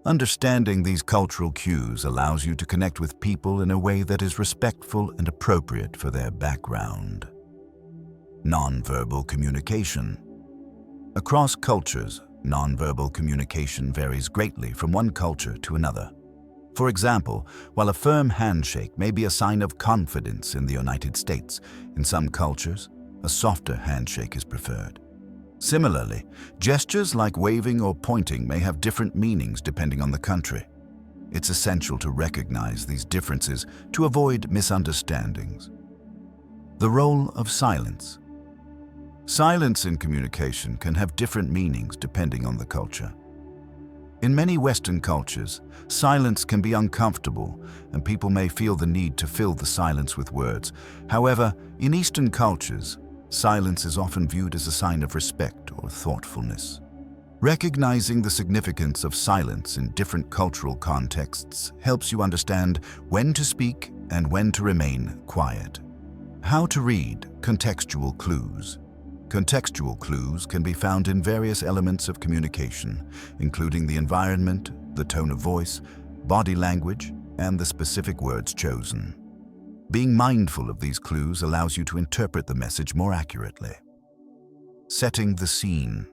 Understanding these cultural cues allows you to connect with people in a way that is respectful and appropriate for their background. Nonverbal communication. Across cultures, nonverbal communication varies greatly from one culture to another. For example, while a firm handshake may be a sign of confidence in the United States, in some cultures, a softer handshake is preferred. Similarly, gestures like waving or pointing may have different meanings depending on the country. It's essential to recognize these differences to avoid misunderstandings. The role of silence. Silence in communication can have different meanings depending on the culture. In many Western cultures, silence can be uncomfortable, and people may feel the need to fill the silence with words. However, in Eastern cultures, silence is often viewed as a sign of respect or thoughtfulness. Recognizing the significance of silence in different cultural contexts helps you understand when to speak and when to remain quiet. How to read contextual clues. Contextual clues can be found in various elements of communication, including the environment, the tone of voice, body language, and the specific words chosen. Being mindful of these clues allows you to interpret the message more accurately. Setting the scene.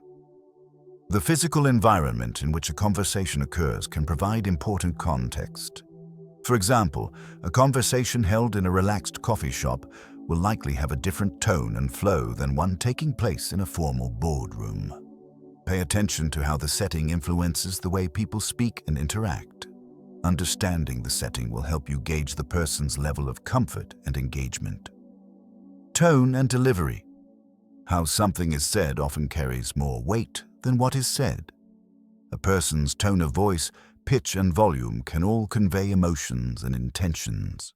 The physical environment in which a conversation occurs can provide important context. For example, a conversation held in a relaxed coffee shop will likely have a different tone and flow than one taking place in a formal boardroom. Pay attention to how the setting influences the way people speak and interact. Understanding the setting will help you gauge the person's level of comfort and engagement. Tone and delivery. How something is said often carries more weight than what is said. A person's tone of voice, pitch, and volume can all convey emotions and intentions.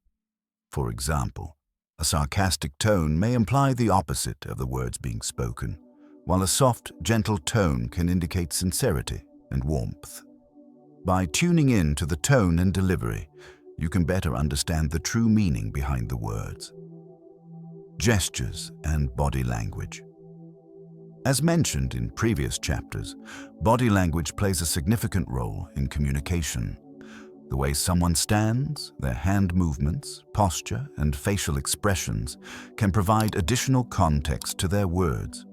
For example, a sarcastic tone may imply the opposite of the words being spoken, while a soft, gentle tone can indicate sincerity and warmth. By tuning in to the tone and delivery, you can better understand the true meaning behind the words. Gestures and body language. As mentioned in previous chapters, body language plays a significant role in communication. The way someone stands, their hand movements, posture, and facial expressions can provide additional context to their words.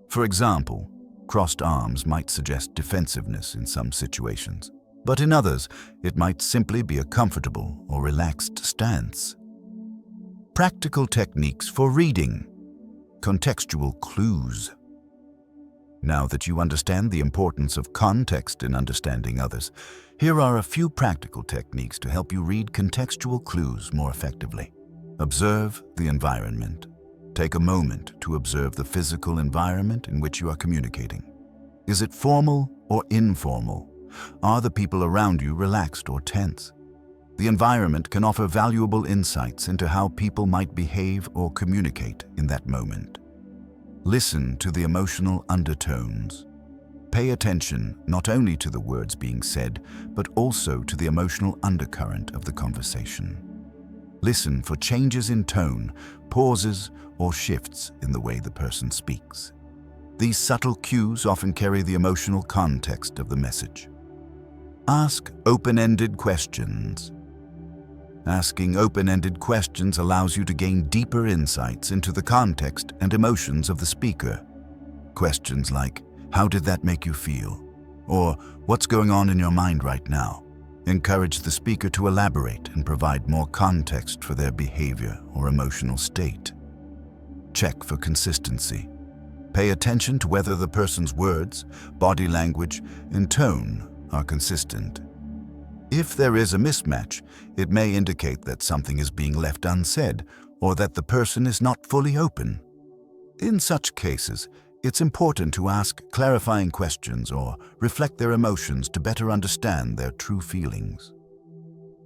For example, crossed arms might suggest defensiveness in some situations, but in others, it might simply be a comfortable or relaxed stance. Practical techniques for reading. Contextual clues. Now that you understand the importance of context in understanding others, here are a few practical techniques to help you read contextual clues more effectively. Observe the environment. Take a moment to observe the physical environment in which you are communicating. Is it formal or informal? Are the people around you relaxed or tense? The environment can offer valuable insights into how people might behave or communicate in that moment. Listen to the emotional undertones. Pay attention not only to the words being said, but also to the emotional undercurrent of the conversation. Listen for changes in tone, pauses, or shifts in the way the person speaks. These subtle cues often carry the emotional context of the message. Ask open-ended questions. Asking open-ended questions allows you to gain deeper insights into the context and emotions of the speaker. Questions like, "How did that make you feel?" or "What's going on in your mind right now?" encourage the speaker to elaborate and provide more context for their behavior or emotional state. Check for consistency. Pay attention to whether the person's words, body language, and tone are consistent. If there is a mismatch, it may indicate that something is being left unsaid or that the person is not fully open. In such cases, it's important to ask clarifying questions or reflect their emotions to better understand their true feelings.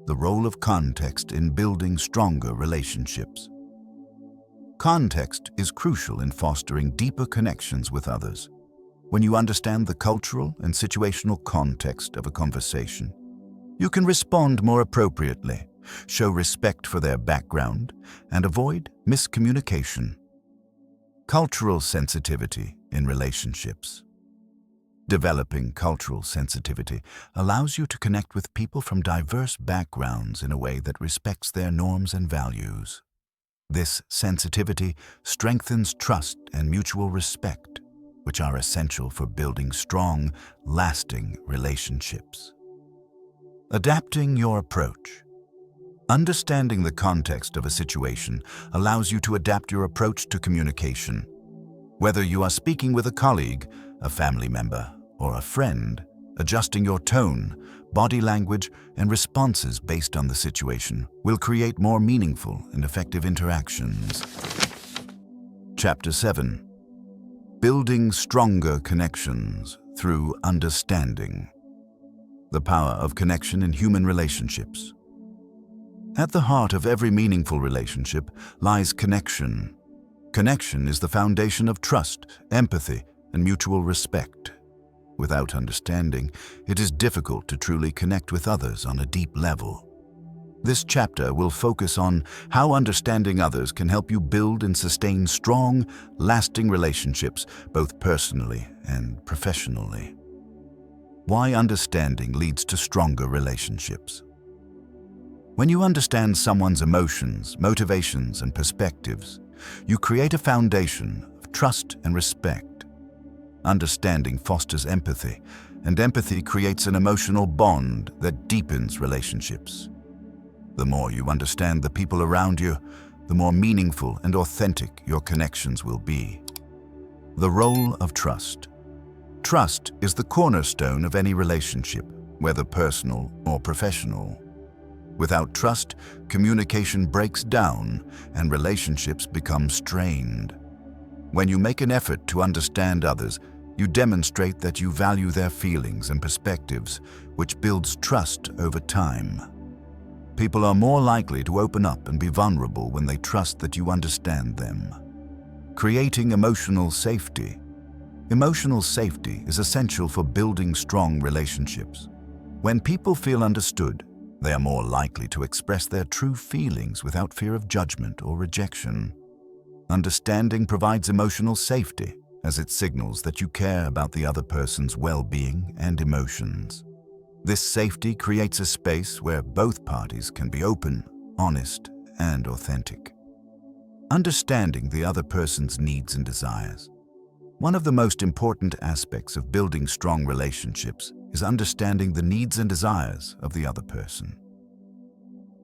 The role of context in building stronger relationships. Context is crucial in fostering deeper connections with others. When you understand the cultural and situational context of a conversation, you can respond more appropriately, show respect for their background, and avoid miscommunication. Cultural sensitivity in relationships. Developing cultural sensitivity allows you to connect with people from diverse backgrounds in a way that respects their norms and values. This sensitivity strengthens trust and mutual respect, which are essential for building strong, lasting relationships. Adapting your approach. Understanding the context of a situation allows you to adapt your approach to communication. Whether you are speaking with a colleague, a family member, or a friend, adjusting your tone, body language, and responses based on the situation will create more meaningful and effective interactions. Chapter 7. Building stronger connections through understanding. The power of connection in human relationships. At the heart of every meaningful relationship lies connection. Connection is the foundation of trust, empathy, and mutual respect. Without understanding, it is difficult to truly connect with others on a deep level. This chapter will focus on how understanding others can help you build and sustain strong, lasting relationships, both personally and professionally. Why understanding leads to stronger relationships. When you understand someone's emotions, motivations, and perspectives, you create a foundation of trust and respect. Understanding fosters empathy, and empathy creates an emotional bond that deepens relationships. The more you understand the people around you, the more meaningful and authentic your connections will be. The role of trust. Trust is the cornerstone of any relationship, whether personal or professional. Without trust, communication breaks down and relationships become strained. When you make an effort to understand others, you demonstrate that you value their feelings and perspectives, which builds trust over time. People are more likely to open up and be vulnerable when they trust that you understand them. Creating emotional safety. Emotional safety is essential for building strong relationships. When people feel understood, they are more likely to express their true feelings without fear of judgment or rejection. Understanding provides emotional safety, as it signals that you care about the other person's well-being and emotions. This safety creates a space where both parties can be open, honest, and authentic. Understanding the other person's needs and desires. One of the most important aspects of building strong relationships is understanding the needs and desires of the other person.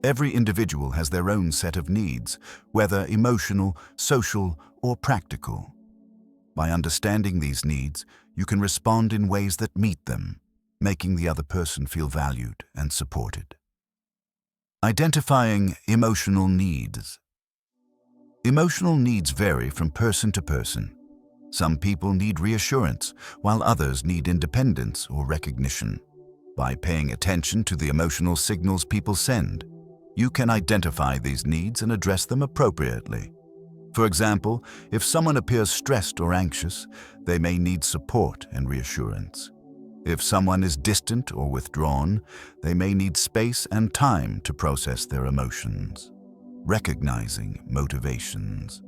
Every individual has their own set of needs, whether emotional, social, or practical. By understanding these needs, you can respond in ways that meet them, making the other person feel valued and supported. Identifying emotional needs. Emotional needs vary from person to person. Some people need reassurance, while others need independence or recognition. By paying attention to the emotional signals people send, you can identify these needs and address them appropriately. For example, if someone appears stressed or anxious, they may need support and reassurance. If someone is distant or withdrawn, they may need space and time to process their emotions. Recognizing motivations.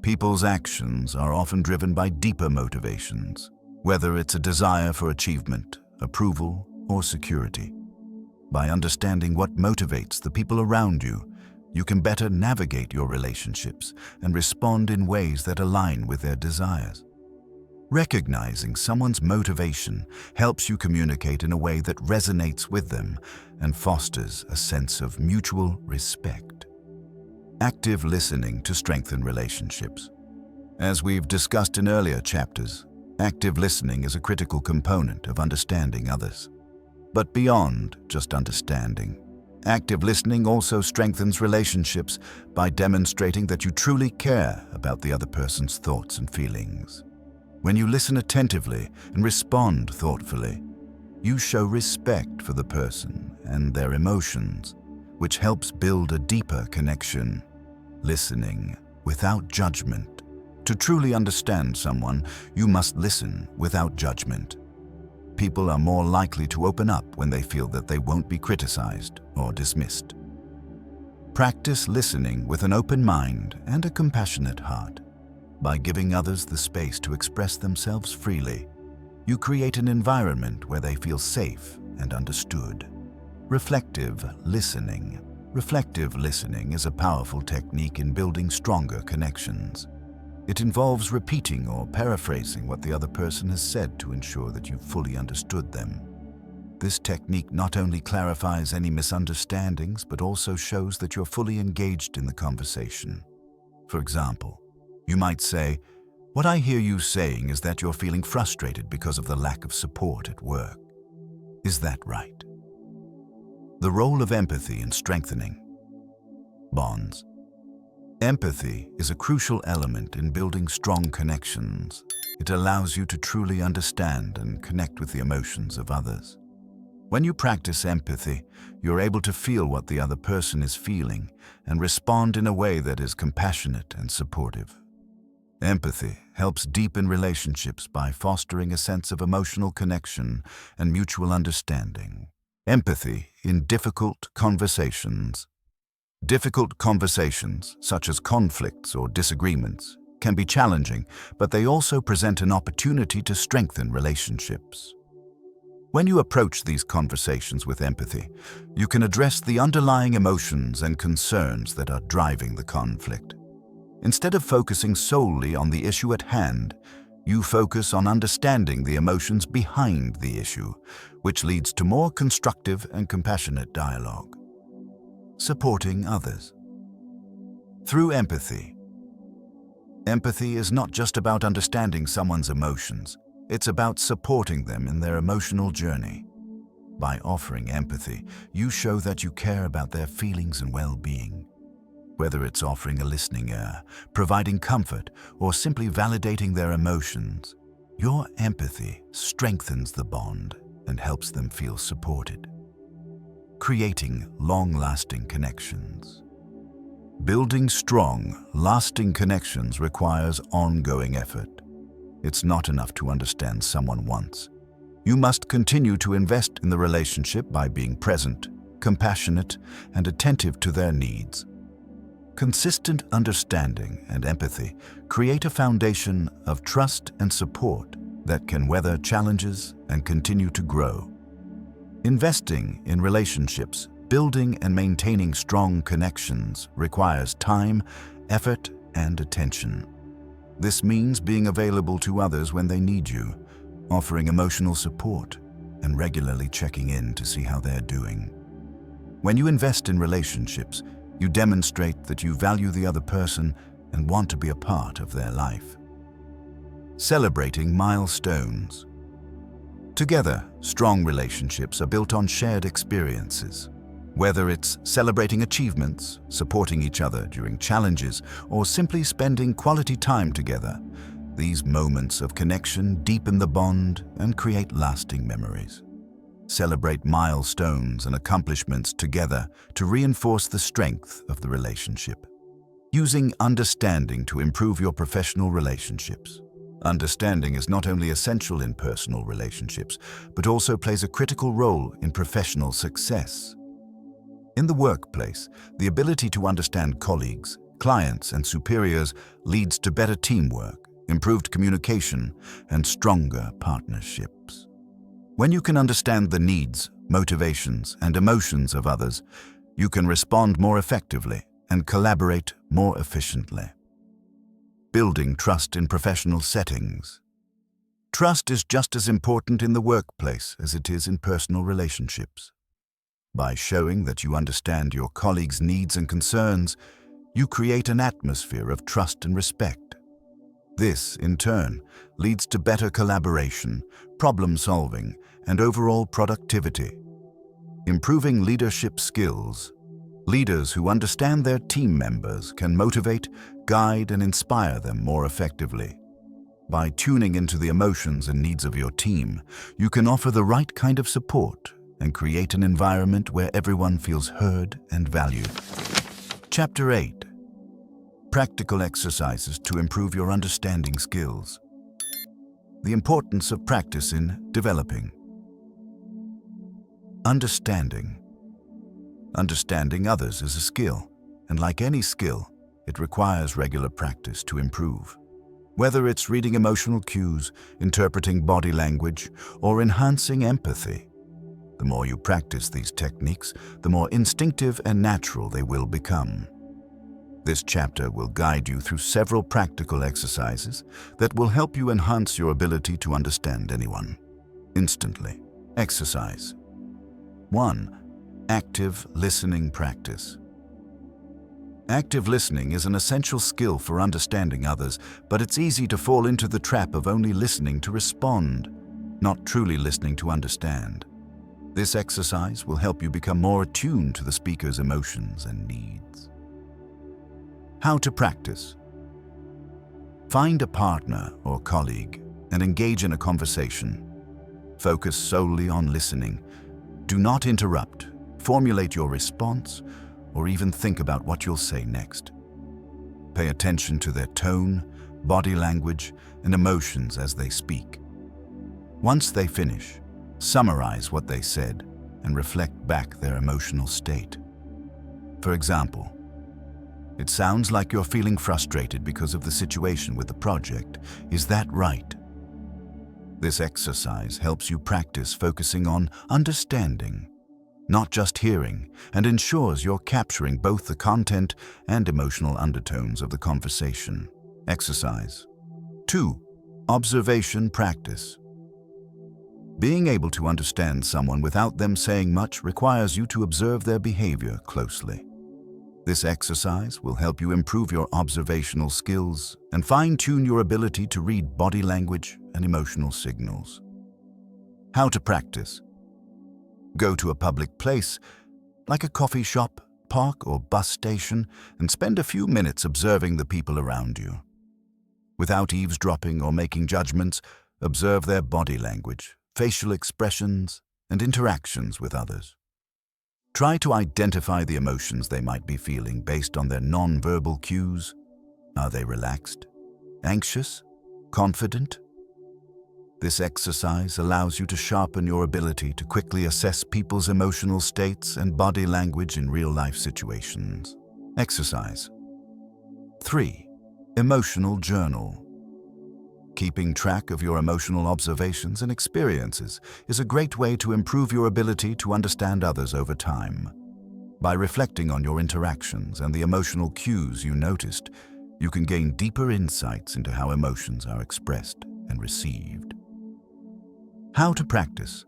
People's actions are often driven by deeper motivations, whether it's a desire for achievement, approval, or security. By understanding what motivates the people around you, you can better navigate your relationships and respond in ways that align with their desires. Recognizing someone's motivation helps you communicate in a way that resonates with them and fosters a sense of mutual respect. Active listening to strengthen relationships. As we've discussed in earlier chapters, active listening is a critical component of understanding others. but beyond just understanding. Active listening also strengthens relationships by demonstrating that you truly care about the other person's thoughts and feelings. When you listen attentively and respond thoughtfully, you show respect for the person and their emotions, which helps build a deeper connection. Listening without judgment. To truly understand someone, you must listen without judgment. People are more likely to open up when they feel that they won't be criticized or dismissed. Practice listening with an open mind and a compassionate heart. By giving others the space to express themselves freely, you create an environment where they feel safe and understood. Reflective listening. Reflective listening is a powerful technique in building stronger connections. It involves repeating or paraphrasing what the other person has said to ensure that you fully understood them. This technique not only clarifies any misunderstandings, but also shows that you're fully engaged in the conversation. For example, you might say, "What I hear you saying is that you're feeling frustrated because of the lack of support at work. Is that right?" The role of empathy in strengthening bonds. Empathy is a crucial element in building strong connections. It allows you to truly understand and connect with the emotions of others. When you practice empathy, you're able to feel what the other person is feeling and respond in a way that is compassionate and supportive. Empathy helps deepen relationships by fostering a sense of emotional connection and mutual understanding. Empathy in difficult conversations. Difficult conversations, such as conflicts or disagreements, can be challenging, but they also present an opportunity to strengthen relationships. When you approach these conversations with empathy, you can address the underlying emotions and concerns that are driving the conflict. Instead of focusing solely on the issue at hand, you focus on understanding the emotions behind the issue, which leads to more constructive and compassionate dialogue. Supporting others. Through empathy. Empathy is not just about understanding someone's emotions, it's about supporting them in their emotional journey. By offering empathy, you show that you care about their feelings and well-being. Whether it's offering a listening ear, providing comfort, or simply validating their emotions, your empathy strengthens the bond and helps them feel supported. Creating long-lasting connections. Building strong, lasting connections requires ongoing effort. It's not enough to understand someone once. You must continue to invest in the relationship by being present, compassionate, and attentive to their needs. Consistent understanding and empathy create a foundation of trust and support that can weather challenges and continue to grow. Investing in relationships, building and maintaining strong connections requires time, effort, and attention. This means being available to others when they need you, offering emotional support, and regularly checking in to see how they're doing. When you invest in relationships, you demonstrate that you value the other person and want to be a part of their life. Celebrating milestones. Together, strong relationships are built on shared experiences. Whether it's celebrating achievements, supporting each other during challenges, or simply spending quality time together, these moments of connection deepen the bond and create lasting memories. Celebrate milestones and accomplishments together to reinforce the strength of the relationship. Using understanding to improve your professional relationships. Understanding is not only essential in personal relationships, but also plays a critical role in professional success. In the workplace, the ability to understand colleagues, clients, and superiors leads to better teamwork, improved communication, and stronger partnerships. When you can understand the needs, motivations, and emotions of others, you can respond more effectively and collaborate more efficiently. Building trust in professional settings. Trust is just as important in the workplace as it is in personal relationships. By showing that you understand your colleagues' needs and concerns, you create an atmosphere of trust and respect. This, in turn, leads to better collaboration, problem-solving, and overall productivity. Improving leadership skills. Leaders who understand their team members can motivate, guide, and inspire them more effectively. By tuning into the emotions and needs of your team, you can offer the right kind of support and create an environment where everyone feels heard and valued. Chapter 8. Practical exercises to improve your understanding skills. The importance of practice in developing. Understanding. Understanding others is a skill, and like any skill, it requires regular practice to improve. Whether it's reading emotional cues, interpreting body language, or enhancing empathy, the more you practice these techniques, the more instinctive and natural they will become. This chapter will guide you through several practical exercises that will help you enhance your ability to understand anyone instantly. Exercise 1. Active listening practice. Active listening is an essential skill for understanding others, but it's easy to fall into the trap of only listening to respond, not truly listening to understand. This exercise will help you become more attuned to the speaker's emotions and needs. How to practice. Find a partner or colleague and engage in a conversation. Focus solely on listening. Do not interrupt, formulate your response, or even think about what you'll say next. Pay attention to their tone, body language, and emotions as they speak. Once they finish, summarize what they said and reflect back their emotional state. For example, "It sounds like you're feeling frustrated because of the situation with the project. Is that right?" This exercise helps you practice focusing on understanding, not just hearing, and ensures you're capturing both the content and emotional undertones of the conversation. Exercise 2. Observation practice. Being able to understand someone without them saying much requires you to observe their behavior closely. This exercise will help you improve your observational skills and fine-tune your ability to read body language and emotional signals. How to practice. Go to a public place, like a coffee shop, park, or bus station, and spend a few minutes observing the people around you. Without eavesdropping or making judgments, observe their body language, facial expressions, and interactions with others. Try to identify the emotions they might be feeling based on their non-verbal cues. Are they relaxed, anxious, confident? This exercise allows you to sharpen your ability to quickly assess people's emotional states and body language in real-life situations. Exercise 3. Emotional journal. Keeping track of your emotional observations and experiences is a great way to improve your ability to understand others over time. By reflecting on your interactions and the emotional cues you noticed, you can gain deeper insights into how emotions are expressed and received. How to practice.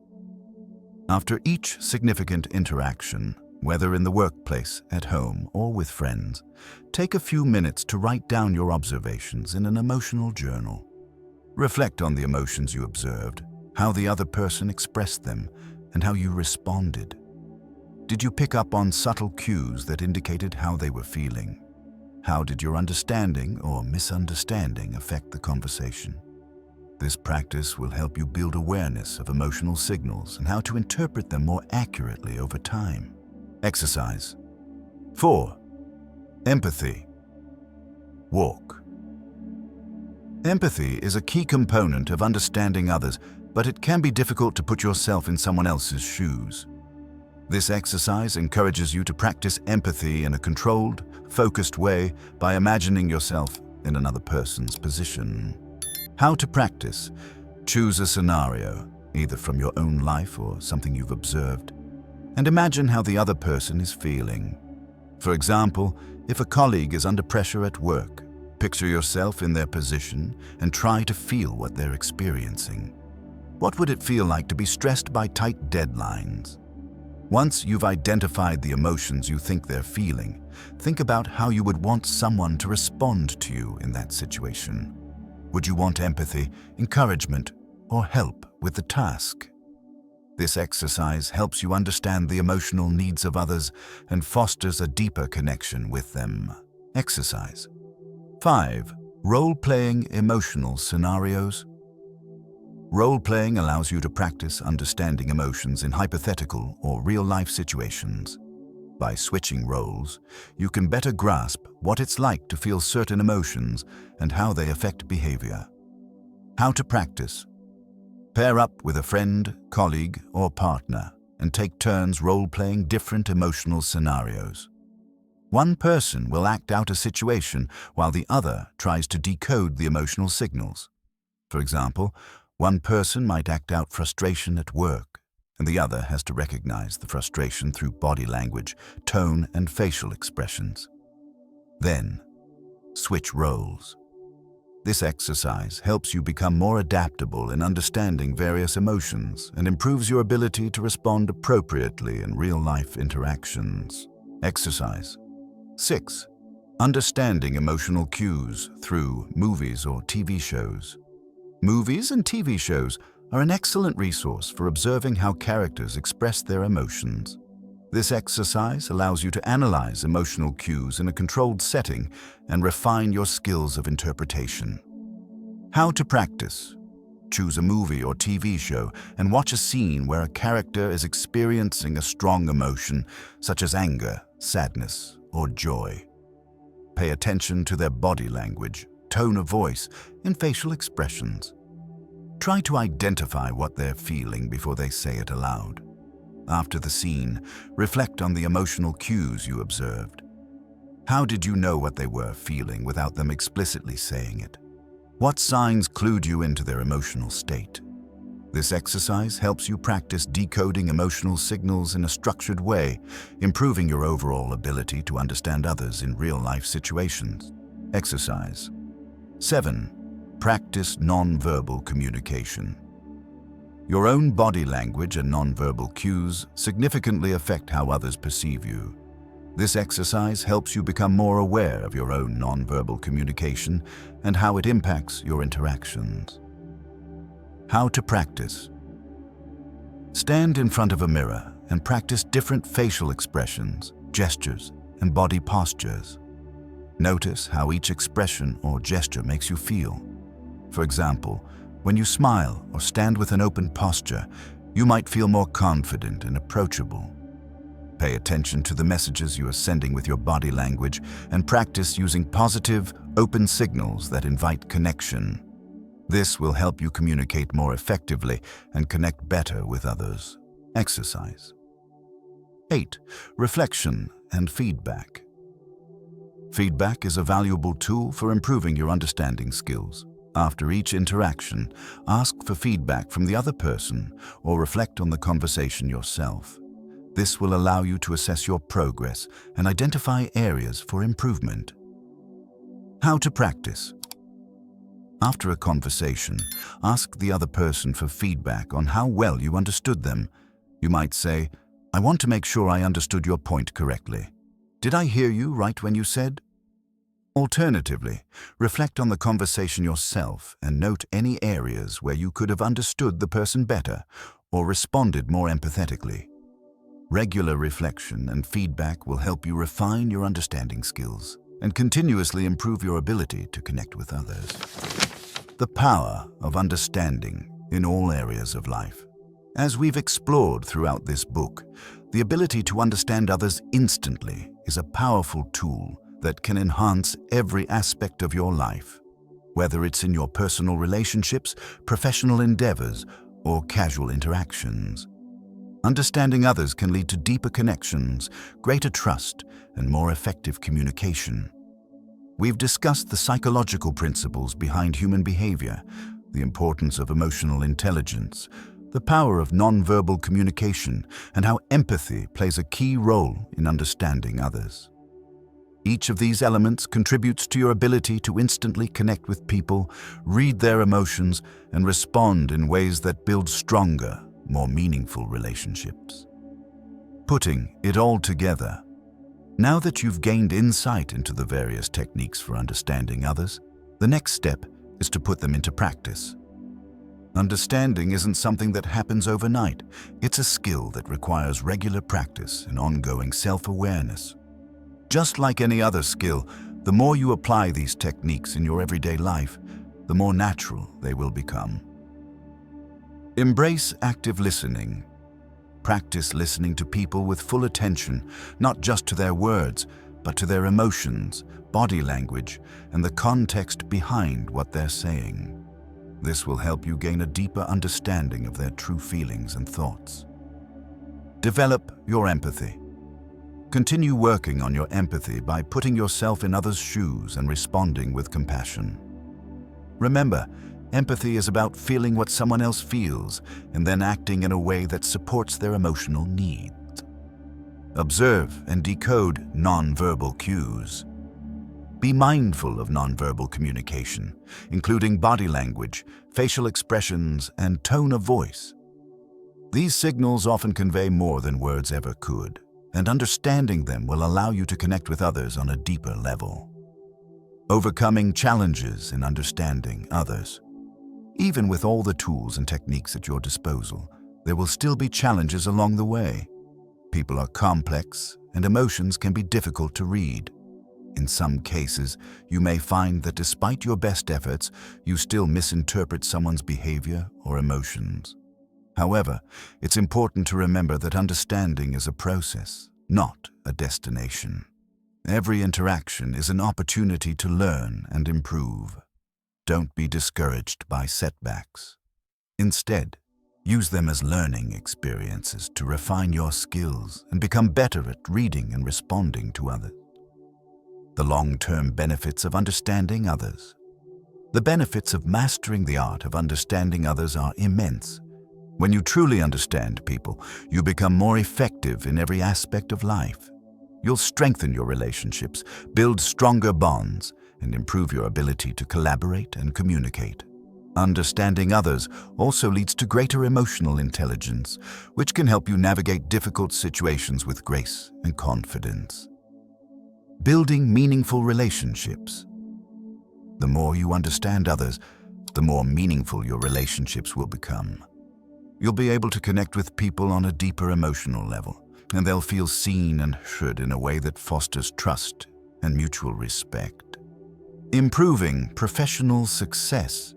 After each significant interaction, whether in the workplace, at home, or with friends, take a few minutes to write down your observations in an emotional journal. Reflect on the emotions you observed, how the other person expressed them, and how you responded. Did you pick up on subtle cues that indicated how they were feeling? How did your understanding or misunderstanding affect the conversation? This practice will help you build awareness of emotional signals and how to interpret them more accurately over time. Exercise 4. Empathy. Walk. Empathy is a key component of understanding others, but it can be difficult to put yourself in someone else's shoes. This exercise encourages you to practice empathy in a controlled, focused way by imagining yourself in another person's position. How to practice. Choose a scenario, either from your own life or something you've observed, and imagine how the other person is feeling. For example, if a colleague is under pressure at work, picture yourself in their position and try to feel what they're experiencing. What would it feel like to be stressed by tight deadlines? Once you've identified the emotions you think they're feeling, think about how you would want someone to respond to you in that situation. Would you want empathy, encouragement, or help with the task? This exercise helps you understand the emotional needs of others and fosters a deeper connection with them. Exercise 5. Role-playing emotional scenarios. Role-playing allows you to practice understanding emotions in hypothetical or real-life situations. By switching roles, you can better grasp what it's like to feel certain emotions and how they affect behavior. How to practice. Pair up with a friend, colleague, or partner and take turns role-playing different emotional scenarios. One person will act out a situation while the other tries to decode the emotional signals. For example, one person might act out frustration at work, and the other has to recognize the frustration through body language, tone, and facial expressions. Then, switch roles. This exercise helps you become more adaptable in understanding various emotions and improves your ability to respond appropriately in real-life interactions. Exercise 6. Understanding emotional cues through movies or TV shows. Movies and TV shows are an excellent resource for observing how characters express their emotions. This exercise allows you to analyze emotional cues in a controlled setting and refine your skills of interpretation. How to practice. Choose a movie or TV show and watch a scene where a character is experiencing a strong emotion, such as anger, sadness, or joy. Pay attention to their body language, tone of voice, and facial expressions. Try to identify what they're feeling before they say it aloud. After the scene, reflect on the emotional cues you observed. How did you know what they were feeling without them explicitly saying it? What signs clued you into their emotional state? This exercise helps you practice decoding emotional signals in a structured way, improving your overall ability to understand others in real-life situations. Exercise 7. Practice nonverbal communication. Your own body language and nonverbal cues significantly affect how others perceive you. This exercise helps you become more aware of your own nonverbal communication and how it impacts your interactions. How to practice. Stand in front of a mirror and practice different facial expressions, gestures, and body postures. Notice how each expression or gesture makes you feel. For example, when you smile or stand with an open posture, you might feel more confident and approachable. Pay attention to the messages you are sending with your body language and practice using positive, open signals that invite connection. This will help you communicate more effectively and connect better with others. Exercise 8. Reflection and feedback. Feedback is a valuable tool for improving your understanding skills. After each interaction, ask for feedback from the other person or reflect on the conversation yourself. This will allow you to assess your progress and identify areas for improvement. How to practice. After a conversation, ask the other person for feedback on how well you understood them. You might say, "I want to make sure I understood your point correctly. Did I hear you right when you said?" Alternatively, reflect on the conversation yourself and note any areas where you could have understood the person better or responded more empathetically. Regular reflection and feedback will help you refine your understanding skills and continuously improve your ability to connect with others. The power of understanding in all areas of life. As we've explored throughout this book, the ability to understand others instantly is a powerful tool that can enhance every aspect of your life, whether it's in your personal relationships, professional endeavors, or casual interactions. Understanding others can lead to deeper connections, greater trust, and more effective communication. We've discussed the psychological principles behind human behavior, the importance of emotional intelligence, the power of nonverbal communication, and how empathy plays a key role in understanding others. Each of these elements contributes to your ability to instantly connect with people, read their emotions, and respond in ways that build stronger, more meaningful relationships. Putting it all together. Now that you've gained insight into the various techniques for understanding others, the next step is to put them into practice. Understanding isn't something that happens overnight. It's a skill that requires regular practice and ongoing self-awareness. Just like any other skill, the more you apply these techniques in your everyday life, the more natural they will become. Embrace active listening. Practice listening to people with full attention, not just to their words, but to their emotions, body language, and the context behind what they're saying. This will help you gain a deeper understanding of their true feelings and thoughts. Develop your empathy. Continue working on your empathy by putting yourself in others' shoes and responding with compassion. Remember, empathy is about feeling what someone else feels and then acting in a way that supports their emotional needs. Observe and decode nonverbal cues. Be mindful of nonverbal communication, including body language, facial expressions, and tone of voice. These signals often convey more than words ever could, and understanding them will allow you to connect with others on a deeper level. Overcoming challenges in understanding others. Even with all the tools and techniques at your disposal, there will still be challenges along the way. People are complex, and emotions can be difficult to read. In some cases, you may find that despite your best efforts, you still misinterpret someone's behavior or emotions. However, it's important to remember that understanding is a process, not a destination. Every interaction is an opportunity to learn and improve. Don't be discouraged by setbacks. Instead, use them as learning experiences to refine your skills and become better at reading and responding to others. The long-term benefits of understanding others. The benefits of mastering the art of understanding others are immense. When you truly understand people, you become more effective in every aspect of life. You'll strengthen your relationships, build stronger bonds, and improve your ability to collaborate and communicate. Understanding others also leads to greater emotional intelligence, which can help you navigate difficult situations with grace and confidence. Building meaningful relationships. The more you understand others, the more meaningful your relationships will become. You'll be able to connect with people on a deeper emotional level, and they'll feel seen and heard in a way that fosters trust and mutual respect. Improving professional success.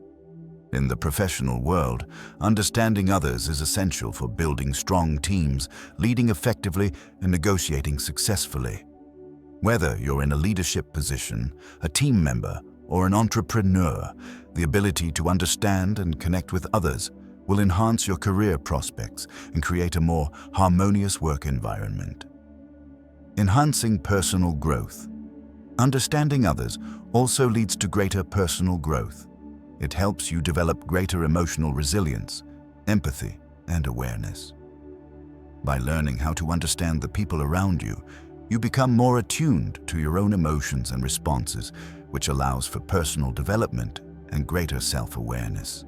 In the professional world, understanding others is essential for building strong teams, leading effectively, and negotiating successfully. Whether you're in a leadership position, a team member, or an entrepreneur, the ability to understand and connect with others will enhance your career prospects and create a more harmonious work environment. Enhancing personal growth. Understanding others also leads to greater personal growth. It helps you develop greater emotional resilience, empathy, and awareness. By learning how to understand the people around you, you become more attuned to your own emotions and responses, which allows for personal development and greater self-awareness.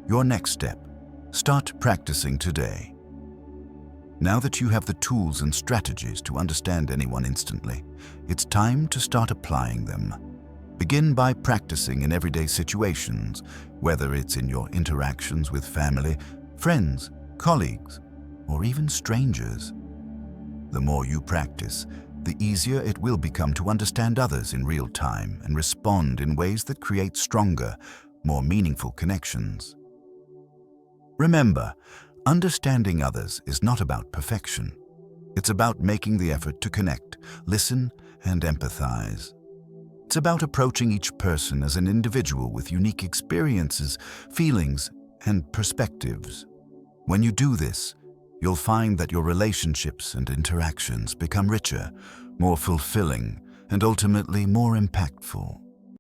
Your next step: start practicing today. Now that you have the tools and strategies to understand anyone instantly, it's time to start applying them. Begin by practicing in everyday situations, whether it's in your interactions with family, friends, colleagues, or even strangers. The more you practice, the easier it will become to understand others in real time and respond in ways that create stronger, more meaningful connections. Remember, understanding others is not about perfection. It's about making the effort to connect, listen, and empathize. It's about approaching each person as an individual with unique experiences, feelings, and perspectives. When you do this, you'll find that your relationships and interactions become richer, more fulfilling, and ultimately more impactful.